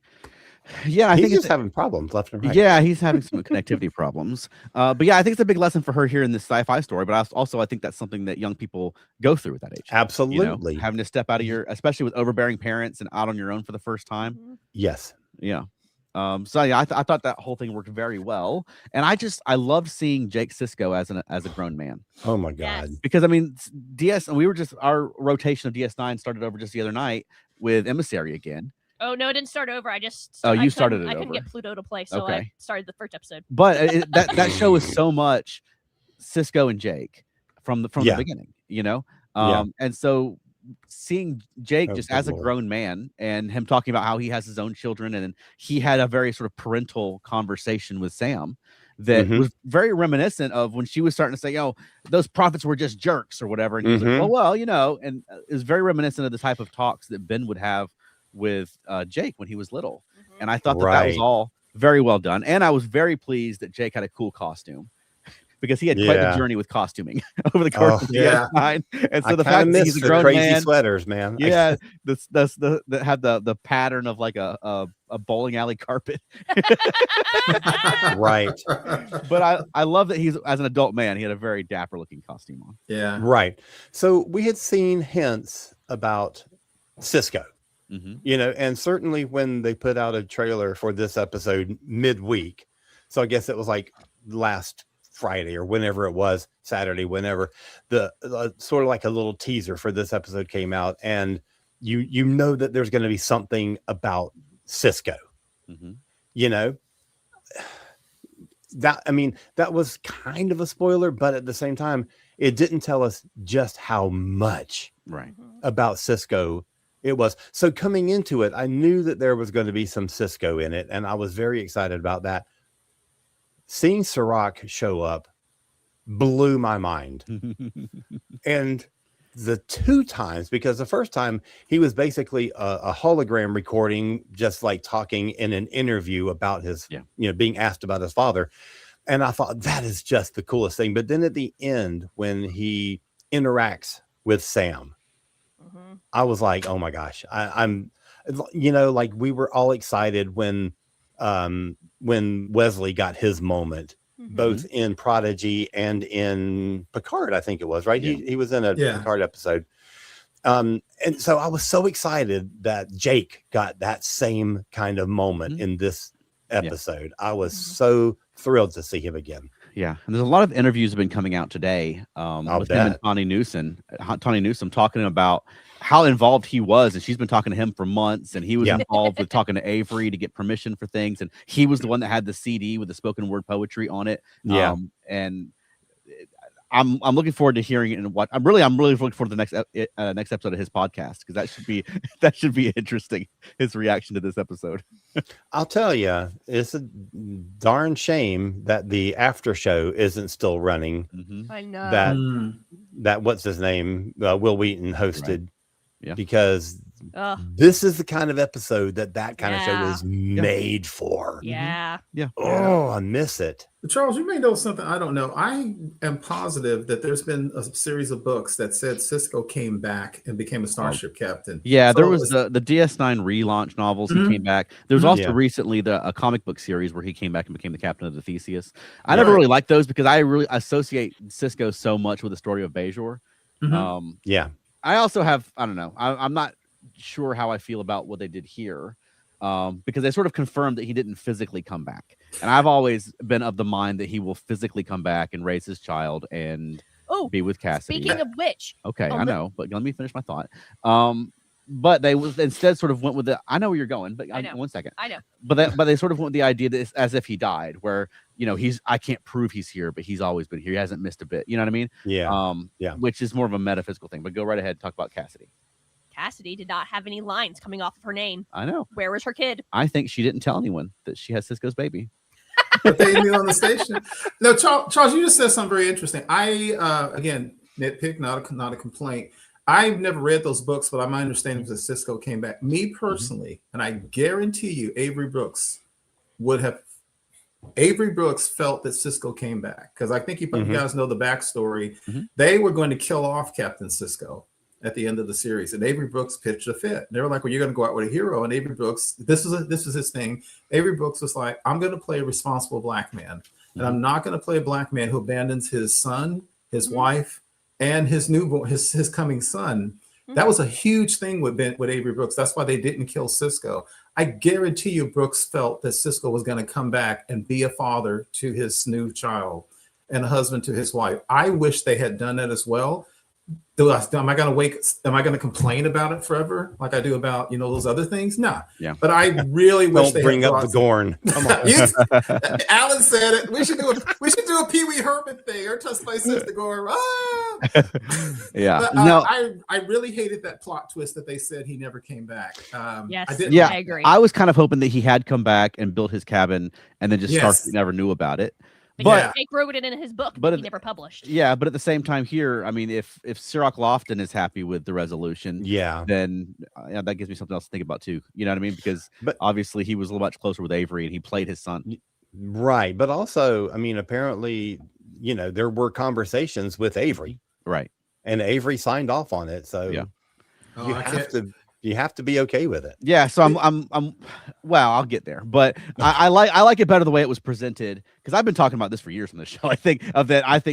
Yeah, I think he's just having problems left and right. Yeah, he's having some connectivity problems. But yeah, I think it's a big lesson for her here in this sci-fi story. But I think that's something that young people go through at that age. Absolutely. You know, having to step out of especially with overbearing parents and out on your own for the first time. Yes. Yeah. So yeah, I thought that whole thing worked very well, and I loved seeing Jake Cisco as a grown man. Oh my god! Because I mean, our rotation of DS9 started over just the other night with Emissary again. Oh no, it didn't start over. I couldn't get Pluto to play, so I started the first episode. But that show is so much Cisco and Jake from the beginning, you know. And so seeing Jake just as a grown man and him talking about how he has his own children, and he had a very sort of parental conversation with Sam that was very reminiscent of when she was starting to say, "Oh, those prophets were just jerks" or whatever, and he was like, well, you know, and it was very reminiscent of the type of talks that Ben would have with Jake when he was little. And I thought that was all very well done, and I was very pleased that Jake had a cool costume, because he had quite the journey with costuming over the course of DS9. And so the fact that he's a grown crazy man, sweaters, man. Yeah, that had the pattern of like a bowling alley carpet. Right. But I love that he's, as an adult man, he had a very dapper looking costume on. Yeah. Right. So we had seen hints about Cisco. You know, and certainly when they put out a trailer for this episode midweek, so I guess it was like last Friday or whenever it was, Saturday, whenever the sort of like a little teaser for this episode came out, and you know that there's going to be something about Cisco. You know, that, I mean, that was kind of a spoiler, but at the same time, it didn't tell us just how much about Cisco it was. So coming into it, I knew that there was going to be some Cisco in it, and I was very excited about that. Seeing Sirach show up blew my mind. And the 2 times, because the first time he was basically a hologram recording, just like talking in an interview about his, you know, being asked about his father. And I thought that is just the coolest thing. But then at the end, when he interacts with Sam, I was like, oh my gosh, I'm, you know, like we were all excited when Wesley got his moment, both in Prodigy and in Picard, I think it was, right? He was in a Picard episode. And so I was so excited that Jake got that same kind of moment in this episode. I was so thrilled to see him again. Yeah, and there's a lot of interviews have been coming out today with him and Tawny Newsome talking about how involved he was, and she's been talking to him for months, and he was involved with talking to Avery to get permission for things, and he was the one that had the CD with the spoken word poetry on it. And I'm looking forward to hearing it and what I'm really looking forward to the next episode of his podcast, because that should be interesting, his reaction to this episode. I'll tell you, it's a darn shame that the after show isn't still running. I know that what's his name, Will Wheaton hosted, because this is the kind of episode that kind of show was made for. Oh, I miss it. Charles, you may know something I don't know. I am positive that there's been a series of books that said Cisco came back and became a starship captain. Yeah, so there was the DS9 relaunch novels. He came back. There was also recently a comic book series where he came back and became the captain of the Theseus. I never really liked those because I really associate Cisco so much with the story of Bajor. I also have, I don't know, I'm not sure how I feel about what they did here, because they sort of confirmed that he didn't physically come back, and I've always been of the mind that he will physically come back and raise his child and be with Cassidy. Speaking of which, I know, but let me finish my thought. But they instead sort of went with the, I know where you're going, but I know. 1 second. I know. But they sort of went with the idea that it's as if he died, where, you know, I can't prove he's here, but he's always been here. He hasn't missed a bit. You know what I mean? Which is more of a metaphysical thing. But go right ahead and talk about Cassidy. Cassidy did not have any lines coming off of her name. I know. Where was her kid? I think she didn't tell anyone that she has Cisco's baby. But they knew on the station. No, Charles, you just said something very interesting. I again, nitpick, not a complaint. I've never read those books, but my understanding was that Cisco came back. Me personally, and I guarantee you, Avery Brooks felt that Cisco came back, because I think you guys know the backstory. They were going to kill off Captain Cisco at the end of the series, and Avery Brooks pitched a fit. They were like, well, you're going to go out with a hero. And Avery Brooks, this is his thing. Avery Brooks was like, I'm going to play a responsible black man, and I'm not going to play a black man who abandons his son, his wife, and his newborn, his coming son. That was a huge thing with Avery Brooks. That's why they didn't kill Cisco. I guarantee you Brooks felt that Cisco was going to come back and be a father to his new child and a husband to his wife. I wish they had done that as well. Am I going to complain about it forever like I do about, you know, those other things? No. Yeah. But I really wish they bring up the Gorn. Come on. Alan said it. We should do a Pee Wee Herman thing. Or touch my sister Gorn. Yeah. But, no. I really hated that plot twist that they said he never came back. Yes. I agree. I was kind of hoping that he had come back and built his cabin, and then just Starfleet never knew about it. But Jake wrote it in his book, but he never published. Yeah, but at the same time here, I mean, if Sirach Lofton is happy with the resolution, then that gives me something else to think about too. You know what I mean? Because obviously he was a little much closer with Avery, and he played his son. Right, but also, I mean, apparently, you know, there were conversations with Avery, right, and Avery signed off on it. So you have to be okay with it. Yeah. So well, I'll get there, but I like it better the way it was presented, because I've been talking about this for years on the show. I think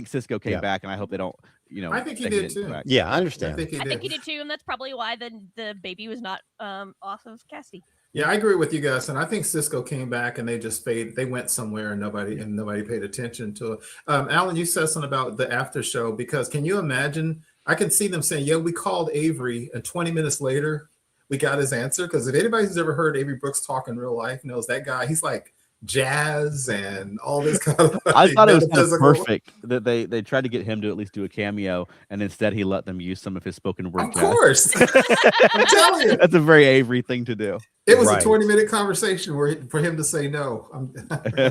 Cisco came back, and I hope they don't, you know, I think he did too. Yeah, I understand. I think he did too, and that's probably why the baby was not off of Cassidy. Yeah, I agree with you guys, and I think Cisco came back and they just fade. They went somewhere and nobody paid attention to it. Alan, you said something about the after show because can you imagine? I can see them saying, "Yeah, we called Avery," and 20 minutes later, we got his answer. Because if anybody's ever heard Avery Brooks talk in real life, knows that guy. He's like jazz and all this kind of. I thought it was kind of perfect that they tried to get him to at least do a cameo, and instead he let them use some of his spoken word. Of course, I'm telling you, that's a very Avery thing to do. It was a 20-minute conversation for him to say no.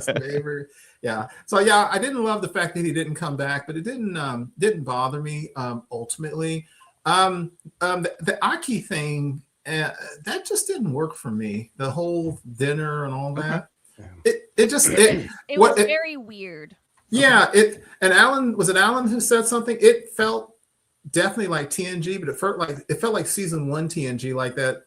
Avery. Yeah. So yeah, I didn't love the fact that he didn't come back, but it didn't bother me ultimately. The Aki thing that just didn't work for me. The whole dinner and all that. It was very weird. Yeah. And Alan, was it Alan who said something? It felt definitely like TNG, but it felt like season 1 TNG, like that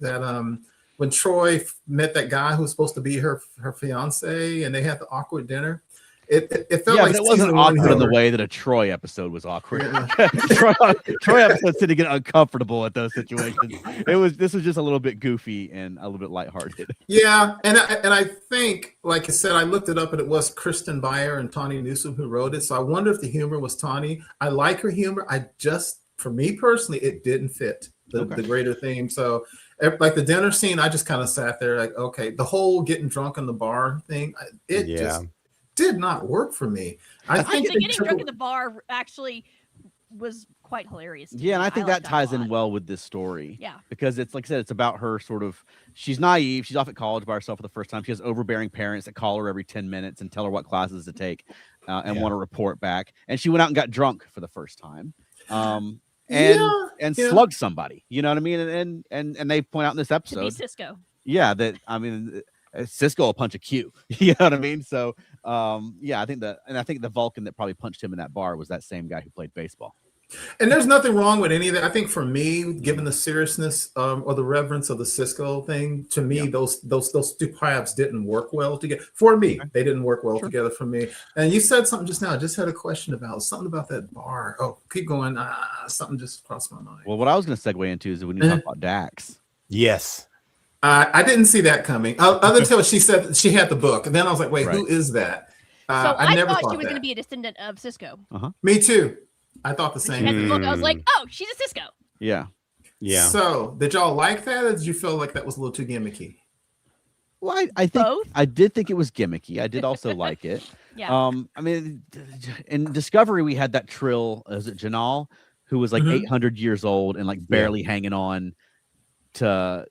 when Troy met that guy who was supposed to be her fiance, and they had the awkward dinner. It felt like it wasn't awkward in the way that a Troy episode was awkward. Yeah. Troy episodes tend to get uncomfortable at those situations. This was just a little bit goofy and a little bit lighthearted. Yeah, and I think, like I said, I looked it up, and it was Kristen Beyer and Tawny Newsome who wrote it. So I wonder if the humor was Tawny. I like her humor. For me personally, it didn't fit the greater theme. So, like the dinner scene, I just kind of sat there like, okay, the whole getting drunk in the bar thing, just did not work for me. I think getting drunk in the bar actually was quite hilarious. Yeah, and I think that ties in well with this story. Yeah, because it's like I said, it's about her she's naive. She's off at college by herself for the first time. She has overbearing parents that call her every 10 minutes and tell her what classes to take and want to report back. And she went out and got drunk for the first time. And slugged somebody, you know what I mean? And they point out in this episode, to be Cisco. Yeah, that Cisco will punch a Q. You know what I mean? So I think the Vulcan that probably punched him in that bar was that same guy who played baseball. And there's nothing wrong with any of that. I think for me, given the seriousness or the reverence of the Cisco thing, to me, those two paths didn't work well together. For me, they didn't work well together for me. And you said something just now. I just had a question about that bar. Oh, keep going. Something just crossed my mind. Well, what I was going to segue into is when you talk about Dax. Yes. I didn't see that coming. Other until she said she had the book, and then I was like, "Wait, who is that?" So I never thought she was going to be a descendant of Cisco. Me too. I thought the same. She had the book. I was like, "Oh, she's a Cisco." Yeah. So, did y'all like that, or did you feel like that was a little too gimmicky? Well, I think both. I did think it was gimmicky. I did also like it. Yeah. I mean, in Discovery, we had that Trill. Is it Janal, who was like 800 years old and like barely hanging on to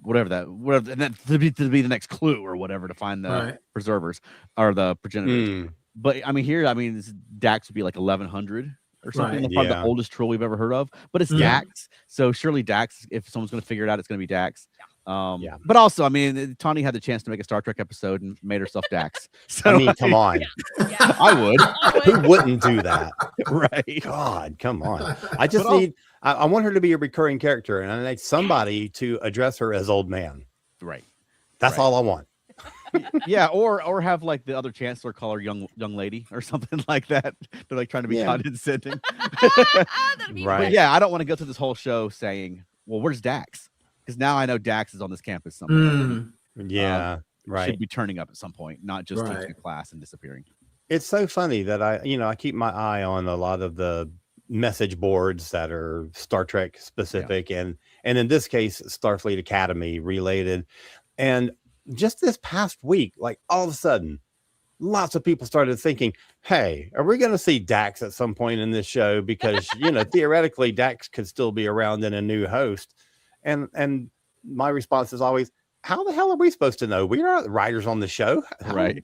whatever, and then to be the next clue or whatever to find the preservers or the progenitors. But I mean, Dax would be like 1100 or something. Right. Probably the oldest Trill we've ever heard of. But it's Dax, so surely Dax. If someone's going to figure it out, it's going to be Dax. But also, I mean, Tawny had the chance to make a Star Trek episode and made herself Dax. So I mean, come on. I would. Who wouldn't do that? Right. God, come on. I want her to be a recurring character, and I need somebody to address her as old man. Right. That's all I want. Yeah, or have like the other chancellor call her young lady or something like that. They're like trying to be condescending. Right. But yeah, I don't want to go through this whole show saying, well, where's Dax? Because now I know Dax is on this campus somewhere. Right. Should be turning up at some point, not just teaching a class and disappearing. It's so funny that I keep my eye on a lot of the message boards that are Star Trek specific and in this case, Starfleet Academy related. And just this past week, like all of a sudden, lots of people started thinking, hey, are we going to see Dax at some point in this show? Because, theoretically, Dax could still be around in a new host. And my response is always, how the hell are we supposed to know? We are not writers on the show. Right.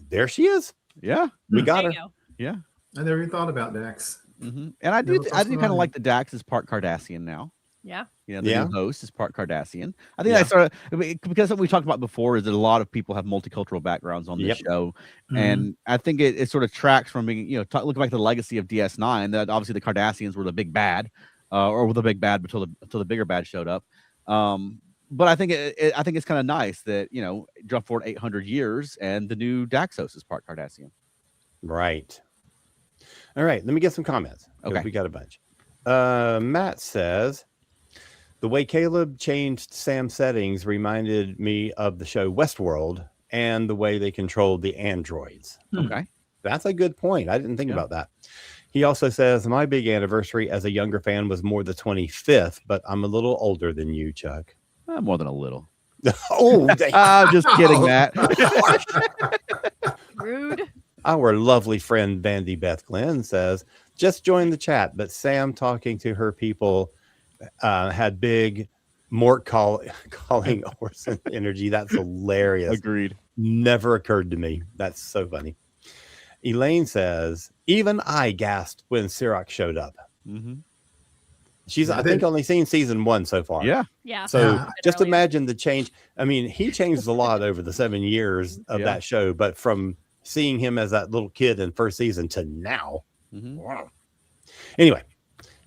There she is. Yeah. We got her. Yeah. I never even thought about Dax. And I do kind of like the Dax is part Cardassian now. Yeah. The new host is part Cardassian. I think because what we talked about before is that a lot of people have multicultural backgrounds on this show. And I think it sort of tracks from being, looking back to the legacy of DS9, that obviously the Cardassians were the big bad, or were the big bad until the bigger bad showed up. But I think it's kind of nice that, jump forward 800 years and the new Dax host is part Cardassian. Right. All right. Let me get some comments. Okay. We got a bunch. Matt says, The way Caleb changed Sam's settings reminded me of the show Westworld and the way they controlled the androids. Okay. That's a good point. I didn't think about that. He also says, my big anniversary as a younger fan was more the 25th, but I'm a little older than you, Chuck. More than a little. Oh, I'm just kidding, Matt. Rude. Our lovely friend Bandy Beth Glenn says, just joined the chat, but Sam talking to her people had big Mort calling Orson energy. That's hilarious. Agreed. Never occurred to me. That's so funny. Elaine says, even I gasped when Sirach showed up. She's, I think, only seen season 1 so far. Yeah. Yeah. So just imagine the change. I mean, he changed a lot over the 7 years of that show, but from seeing him as that little kid in first season to now. Wow. Anyway,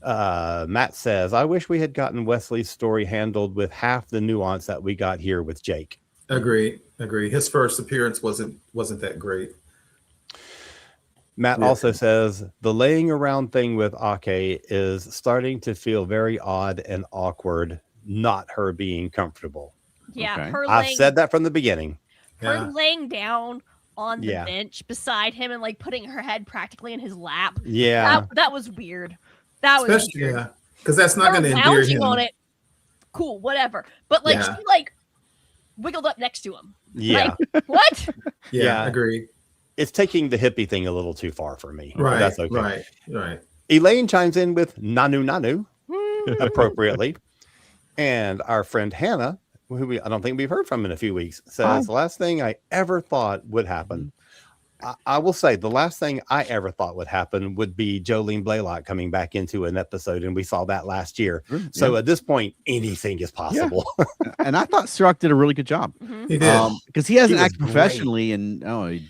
Matt says, I wish we had gotten Wesley's story handled with half the nuance that we got here with Jake. Agree. His first appearance wasn't that great. Matt also says the laying around thing with Ake is starting to feel very odd and awkward, not her being comfortable. Yeah. Okay. I've said that from the beginning. Her laying down on the bench beside him and like putting her head practically in his lap. Yeah. That was weird. That was weird. Yeah. Because that's not going to endear lounging him. on it. Cool, whatever. But like she like wiggled up next to him. Yeah. Like, what? Yeah, agreed. It's taking the hippie thing a little too far for me. Right. That's okay. Right. Elaine chimes in with Nanu appropriately. And our friend Hannah, who I don't think we've heard from in a few weeks, says, the last thing I ever thought would happen. I will say the last thing I ever thought would happen would be Jolene Blaylock coming back into an episode, and we saw that last year. So at this point, anything is possible. And I thought Sirach did a really good job. He did. Because he hasn't acted professionally in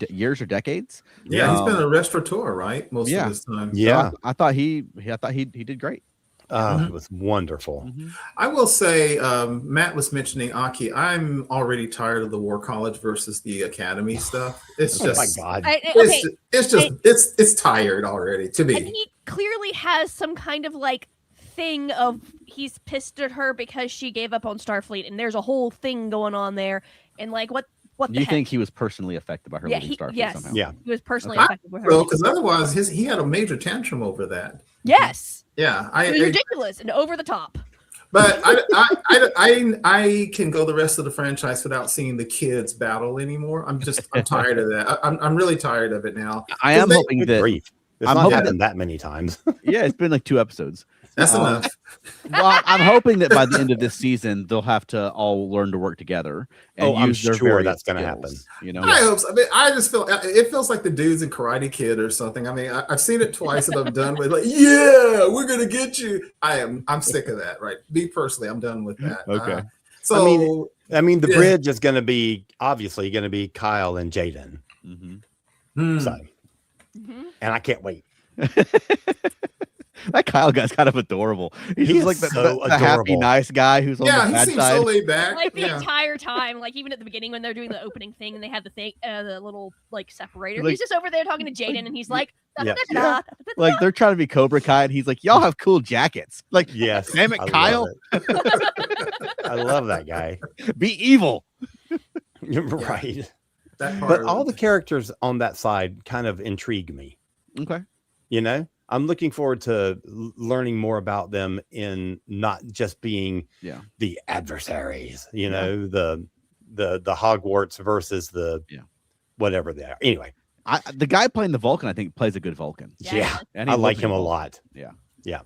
years or decades. Yeah, he's been a restaurateur, right? Most of his time. Yeah. So I thought he did great. It was wonderful. I will say, Matt was mentioning Aki. I'm already tired of the War College versus the Academy stuff. It's just, my God. it's tired already to me. And he clearly has some kind of like thing of he's pissed at her because she gave up on Starfleet, and there's a whole thing going on there. And like, what the You heck? think he was personally affected by her leaving Starfleet somehow? Yeah. He was personally affected with her. Well, because otherwise he had a major tantrum over that. Yes. Yeah, It was ridiculous and over the top. But I can go the rest of the franchise without seeing the kids battle anymore. I'm tired of that. I'm really tired of it now. I am hoping that It's not happened that many times. Yeah, it's been like 2 episodes. That's enough. Well, I'm hoping that by the end of this season, they'll have to all learn to work together. And I'm use their sure various that's going to skills, happen. You know, I hope so. I mean, I just feel it feels like the dudes in Karate Kid or something. I mean, I've seen it twice and I'm done with like, yeah, we're gonna get you. I'm sick of that. Right? Me personally, I'm done with that. Okay. So I mean, the bridge is going to be obviously going to be Kyle and Jaden. So, and I can't wait. That Kyle guy's kind of adorable. He's He just is like so the happy, adorable. nice guy who's on the he bad seems side. so laid back. Like the entire time, like even at the beginning when they're doing the opening thing and they have the thing, the little like separator. Like- He's just over there talking to Jaden, and he's like, Yeah. Like they're trying to be Cobra Kai, and he's like, "Y'all have cool jackets." Like, Yes. damn it, I Kyle, love it. I love that guy. be evil. You're right. That part But of all it. the characters on that side kind of intrigue me. Okay. You know, I'm looking forward to learning more about them in not just being the adversaries, you know, the Hogwarts versus the whatever they are. Anyway, The guy playing the Vulcan, I think, plays a good Vulcan. yeah, And I he like looks him a involved. lot. Yeah.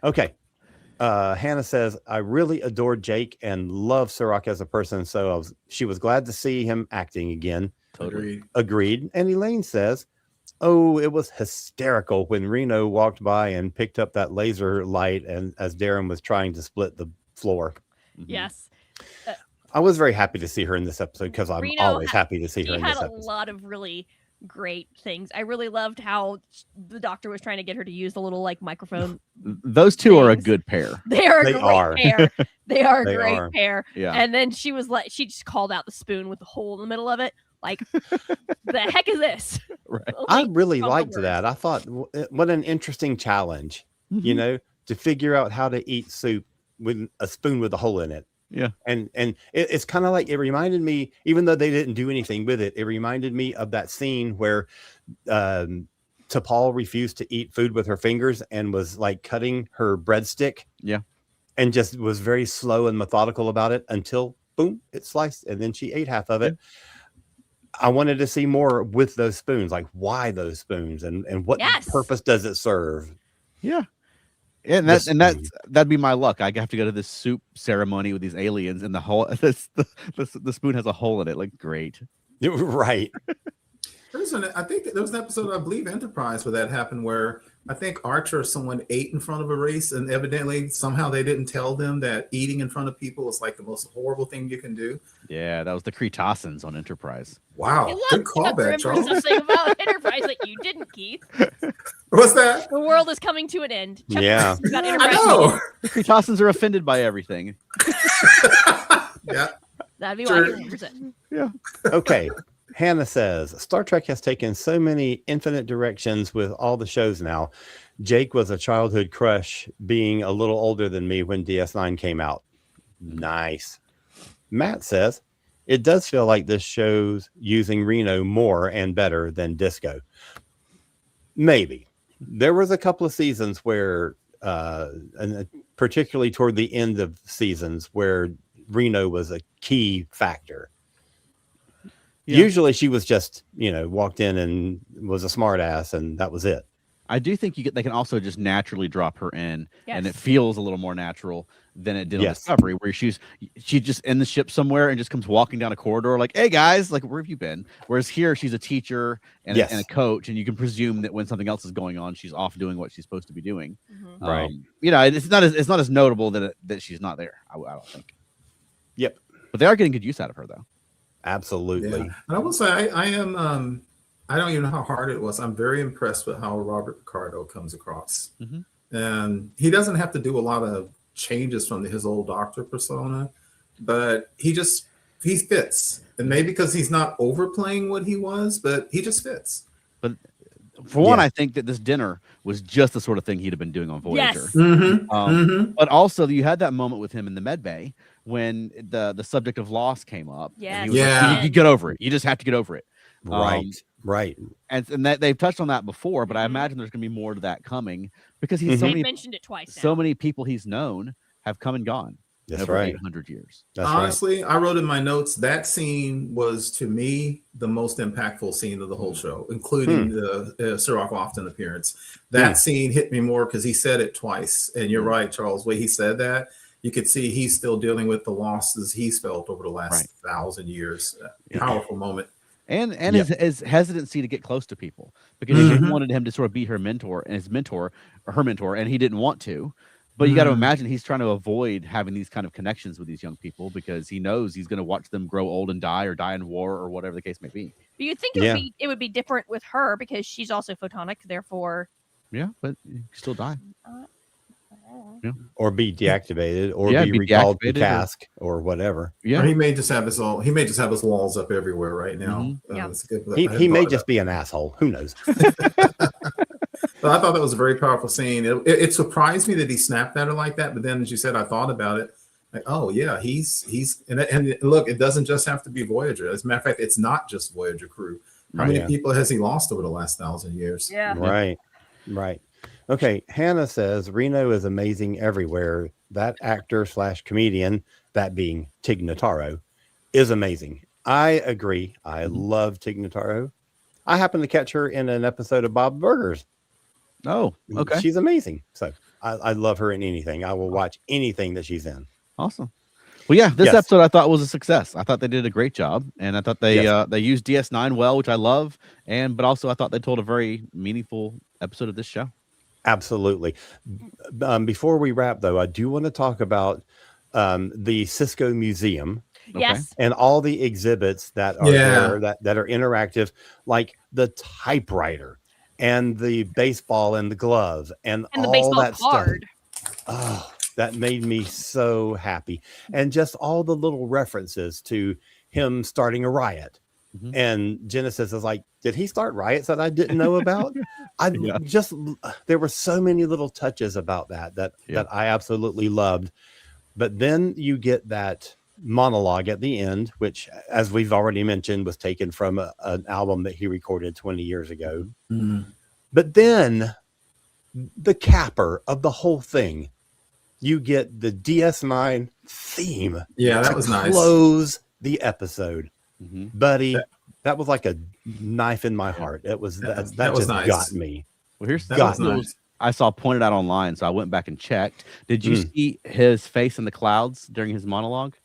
Okay. Hannah says, I really adored Jake and love Sirach as a person. So she was glad to see him acting again. Totally. Agreed. And Elaine says, oh, it was hysterical when Reno walked by and picked up that laser light and as Darren was trying to split the floor. yes. I was very happy to see her in this episode because I'm Reno always happy to see her He in had this a episode. lot of really great things. I really loved how the doctor was trying to get her to use the little like microphone. Those two are a Things. good pair. They are a They great are. pair. They are a They great are. pair. Yeah. And then she was like, she just called out the spoon with the hole in the middle of it. Like, the heck is this? Right. I Like, really all the liked words. that. I thought, what an interesting challenge, you know, to figure out how to eat soup with a spoon with a hole in it. Yeah. And it's kind of like, it reminded me, even though they didn't do anything with it, it reminded me of that scene where T'Pol refused to eat food with her fingers and was like cutting her breadstick. Yeah. And just was very slow and methodical about it until boom, it sliced, and then she ate half of it. I wanted to see more with those spoons, like why those spoons and what purpose does it serve? Yeah. And that'd be my luck. I have to go to this soup ceremony with these aliens, and the spoon has a hole in it. Like, great. Right. I think there was an episode, I believe, Enterprise, where that happened, where I think Archer or someone ate in front of a race, and evidently somehow they didn't tell them that eating in front of people is like the most horrible thing you can do. Yeah, that was the Cretaceans on Enterprise. Wow, good callback, Charles. Something about Enterprise that you didn't, Keith. What's that? The world is coming to an end. Yeah. I know. The Cretaceans are offended by everything. Yeah. That'd be why I 100%. Yeah. Okay. Hannah says, Star Trek has taken so many infinite directions with all the shows now. Jake was a childhood crush, being a little older than me when DS9 came out. Nice. Matt says, it does feel like this show's using Reno more and better than Disco. Maybe. There was a couple of seasons where, and particularly toward the end of seasons, where Reno was a key factor. Yeah. Usually she was just, walked in and was a smart ass, and that was it. I do think they can also just naturally drop her in, and it feels a little more natural than it did on Discovery, where she's just in the ship somewhere and just comes walking down a corridor like, hey guys, like, where have you been? Whereas here she's a teacher and a coach, and you can presume that when something else is going on, she's off doing what she's supposed to be doing. Mm-hmm. Right. It's not as notable that she's not there. I don't think. Yep. But they are getting good use out of her, though. Absolutely. Yeah. And I will say, I am. I don't even know how hard it was. I'm very impressed with how Robert Picardo comes across, and he doesn't have to do a lot of changes from his old Doctor persona, but he fits. And maybe because he's not overplaying what he was, but he just fits. But for one, I think that this dinner was just the sort of thing he'd have been doing on Voyager. Yes. But also, you had that moment with him in the med bay when the subject of loss came up. Yes. Like, you get over it. You just have to get over it. Right. And that they've touched on that before, but I imagine there's going to be more to that coming because he's mentioned it twice now. So many people he's known have come and gone. That's over right. 800 years. That's Honestly, I wrote in my notes that scene was, to me, the most impactful scene of the whole show, including the Sirach Lofton appearance. That scene hit me more because he said it twice. And you're right, Charles. The way he said that, you could see he's still dealing with the losses he's felt over the last 1,000 years. Powerful moment. And his hesitancy to get close to people because he wanted him to sort of be her mentor, and her mentor, and he didn't want to. But you got to imagine he's trying to avoid having these kind of connections with these young people because he knows he's going to watch them grow old and die, or die in war, or whatever the case may be. But you'd think it would be different with her because she's also photonic, therefore. Yeah, but you still die. Or be deactivated, or be recalled to task, or whatever. Yeah, or he may just have his walls up everywhere right now. He may just be an asshole. Who knows? But I thought that was a very powerful scene. It surprised me that he snapped at her like that. But then, as you said, I thought about it. Like, oh yeah, he's and look, it doesn't just have to be Voyager. As a matter of fact, it's not just Voyager crew. How many people has he lost over the last 1,000 years? Yeah. Right. Okay, Hannah says Reno is amazing everywhere. That actor / comedian, that being Tig Notaro, is amazing. I agree. I love Tig Notaro. I happened to catch her in an episode of Bob Burgers. Oh, okay. She's amazing. So I love her in anything. I will watch anything that she's in. Awesome. Well, yeah, this episode I thought was a success. I thought they did a great job, and I thought they used DS9 well, which I love, but also I thought they told a very meaningful episode of this show. Absolutely. Before we wrap, though, I do want to talk about the Cisco Museum. Yes. And all the exhibits that are there that are interactive, like the typewriter and the baseball and the glove and the all baseball that card. Stuff. Oh, that made me so happy. And just all the little references to him starting a riot. And Genesis is like, did he start riots that I didn't know about? There were so many little touches about that I absolutely loved. But then you get that monologue at the end, which, as we've already mentioned, was taken from an album that he recorded 20 years ago. Mhm. But then the capper of the whole thing, you get the DS9 theme. Yeah, that to was nice. close the episode. Mhm. Buddy, that was like a knife in my heart. It was that was just nice. got me. Well, here's That Got was me. nice. I saw pointed out online, so I went back and checked. Did you see his face in the clouds during his monologue?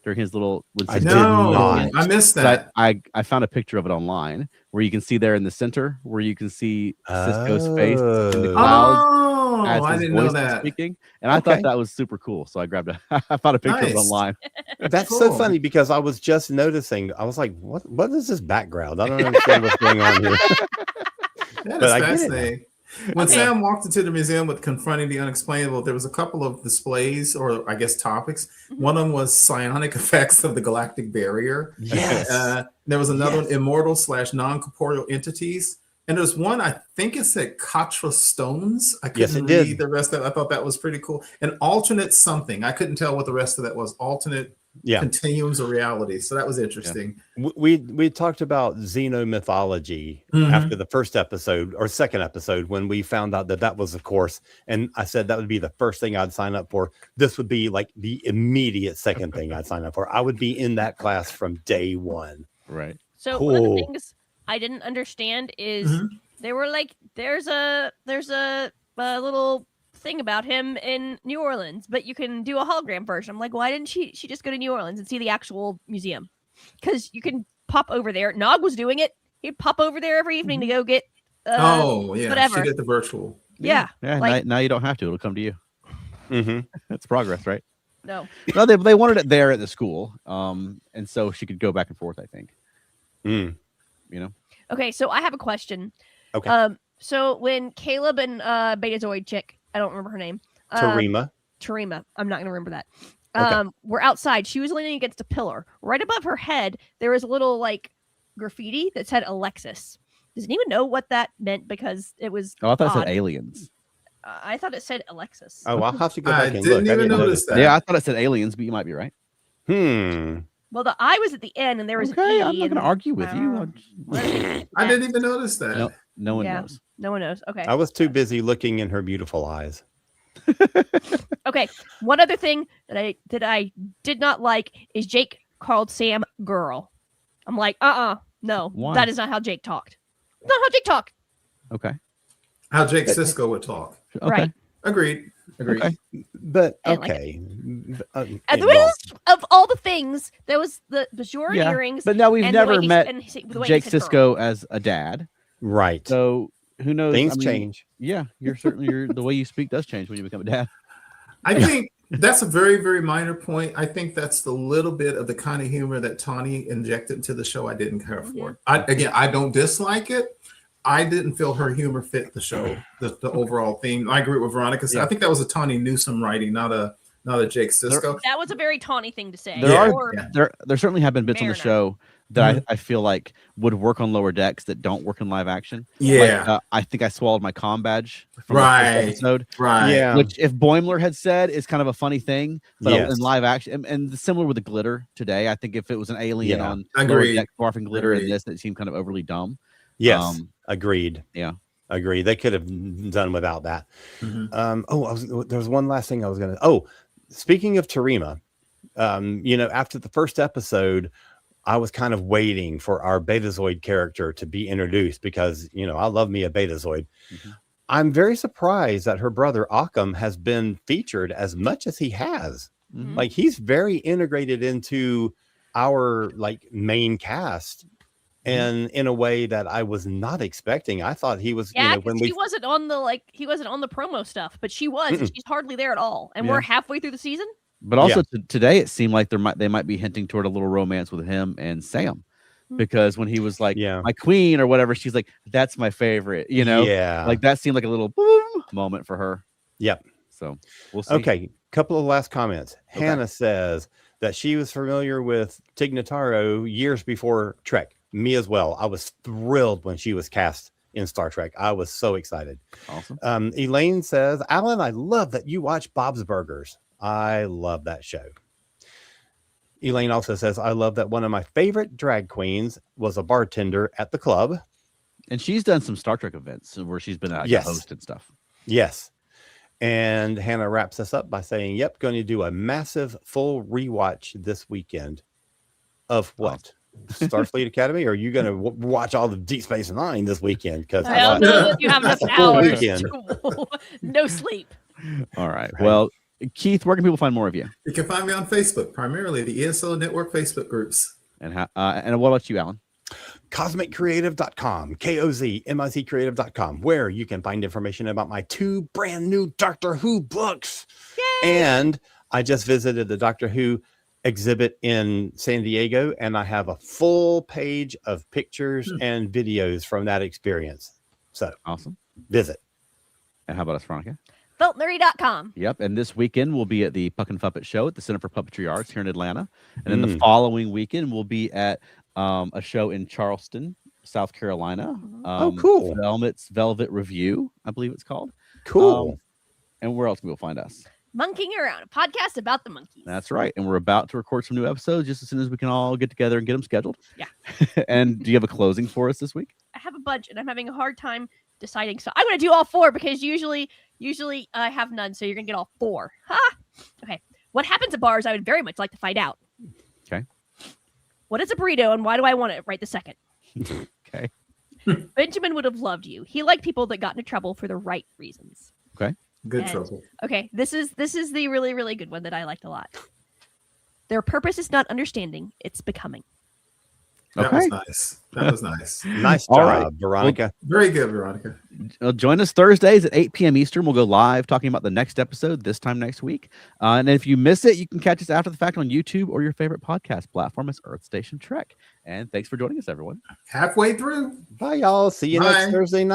During his little I did No, not. I missed 'Cause that. I found a picture of it online where you can see there in the center where you can see Cisco's face in the Oh. clouds Oh, as I his didn't voice know is that. speaking, and I Okay. thought that was super cool. So I grabbed a I found a picture of it Nice. online. That's so Cool. funny because I was just noticing. I was like, what is this background? I don't understand what's going on here. That But is I get it now. fascinating. When Okay. Sam walked into the museum with Confronting the Unexplainable, there was a couple of displays, or I guess topics. Mhm. One of them was psionic effects of the galactic barrier. Yes. There was another one, Yes. immortal / non-corporeal entities. And there's one, I think it said Katra stones. I Yes, couldn't it read did. the rest of it. I thought that was pretty cool. An alternate something. I couldn't tell what the rest of that was. Alternate Yeah. continuums of reality. So that was interesting. We talked about xenomythology Mhm. after the first episode or second episode when we found out that was a course, and I said that would be the first thing I'd sign up for. This would be like the immediate second thing I'd sign up for. I would be in that class from day one. Right. So one of the Cool. things I didn't understand is Mhm. they were like, there's a little thing about him in New Orleans, but you can do a hologram version. I'm like, why didn't she just go to New Orleans and see the actual museum? Because you can pop over there. Nog was doing it. He'd pop over there every evening to go get. Oh, yeah. whatever. She did the virtual. Yeah. Yeah. Like, now you don't have to. It'll come to you. Mm-hmm. That's progress, right? no. No, they wanted it there at the school, and so she could go back and forth. I think. Mm. You know. Okay, so I have a question. Okay. So when Caleb and Betazoid chick, I don't remember her name. Tarima. Tarima, I'm not gonna remember that. Okay. We're outside. She was leaning against a pillar. Right above her head, there was a little like graffiti that said Alexis. Does anyone know what that meant? Because it was. Oh, I thought it odd. said aliens. I thought it said Alexis. Oh, I'll have to go I back and didn't look. I even didn't notice that. Yeah, I thought it said aliens, but you might be right. Well, the I was at the end, and there was Okay, an I'm E. not going to and- argue with you. I didn't even notice that. No, no one Yeah. knows. No one knows. Okay. I was too busy looking in her beautiful eyes. Okay. One other thing that I did not like is Jake called Sam girl. I'm like, no, Why? that is not how Jake talked. Not how Jake talked. Okay. How Jake Sisko would talk. Okay. Right. Agreed. Okay. But I didn't like okay. And the well, of all the things, there was the Bajor Yeah, earrings. But now we've and the way never he- met and the way he Jake said girl. Sisko as a dad. right. So who knows? Things I mean, change. Yeah, the way you speak does change when you become a dad. I think that's a very, very minor point. I think that's the little bit of the kind of humor that Tawny injected into the show I didn't care for. I don't dislike it. I didn't feel her humor fit the show, the overall theme. I agree with Veronica. Yeah. I think that was a Tawny Newsome writing, not a Jake Sisko. That was a very tawny thing to say. There Yeah. Or- There certainly have been bits on the Mariner. show that I feel like would work on Lower Decks that don't work in live action. Yeah. Like, I think I swallowed my comm badge from the Right. first episode. Right. Yeah. Which, if Boimler had said, is kind of a funny thing, but Yes. in live action, and similar with the glitter today, I think if it was an alien Yeah. on Lower Agreed. Decks barfing glitter in Agreed. this, it seemed kind of overly dumb. Yes. Agreed. Yeah. Agreed. They could have done without that. Mhm. There was one last thing I was gonna. Speaking of Tarima, after the first episode, I was kind of waiting for our Betazoid character to be introduced because I love me a Betazoid. Mhm. I'm very surprised that her brother Occam has been featured as much as he has. Mhm. Like he's very integrated into our main cast. And in a way that I was not expecting. I thought he was, Yeah, when 'cause we he wasn't on the promo stuff, but she was. And she's hardly there at all, and Yeah. we're halfway through the season. But also today, it seemed like they might be hinting toward a little romance with him and Sam, because when he was like, my queen or whatever, she's like, that's my favorite. Yeah. like that seemed like a little boom moment for her. Yep. So we'll see. Okay, couple of last comments. Hannah says that she was familiar with Tig Notaro years before Trek. Me as well. I was thrilled when she was cast in Star Trek. I was so excited. Awesome. Elaine says, Alan, I love that you watch Bob's Burgers. I love that show. Elaine also says, I love that one of my favorite drag queens was a bartender at the club. And she's done some Star Trek events where she's been a host and stuff. Yes. And Hannah wraps us up by saying, yep, going to do a massive full rewatch this weekend. Of what? Starfleet Academy? Or are you going to watch all of Deep Space Nine this weekend? Because I don't know that you have enough hours. No sleep. All right. Well, Keith, where can people find more of you? You can find me on Facebook, primarily the ESO Network Facebook groups. And what about you, Alan? CosmicCreative.com, KOZMICCreative.com, where you can find information about my 2 brand new Doctor Who books. Yay! And I just visited the Doctor Who exhibit in San Diego, and I have a full page of pictures and videos from that experience. So awesome. Visit. And how about us, Veronica? Feltnerdy.com. Yep. And this weekend we'll be at the Puck and Puppet Show at the Center for Puppetry Arts here in Atlanta. And then the following weekend we'll be at a show in Charleston, South Carolina. Cool. Velvet's Velvet Review, I believe it's called. Cool. And where else can people find us? Monkeying Around, a podcast about the monkeys. That's right. And we're about to record some new episodes just as soon as we can all get together and get them scheduled. Yeah. And do you have a closing for us this week? I have a bunch, and I'm having a hard time deciding. So I'm going to do all 4 because usually I have none. So you're going to get all 4. Ha! Okay. What happens at bars? I would very much like to find out. Okay. What is a burrito, and why do I want it right this second? Okay. Benjamin would have loved you. He liked people that got into trouble for the right reasons. Okay. Good trouble. Okay, this is the really, really good one that I liked a lot. Their purpose is not understanding, it's becoming. That was nice. That was nice. Nice All job, right. Veronica. Very good, Veronica. Join us Thursdays at 8 p.m. Eastern. We'll go live talking about the next episode this time next week. And if you miss it, you can catch us after the fact on YouTube or your favorite podcast platform as Earth Station Trek. And thanks for joining us, everyone. Halfway through. Bye, y'all. See you next Thursday night.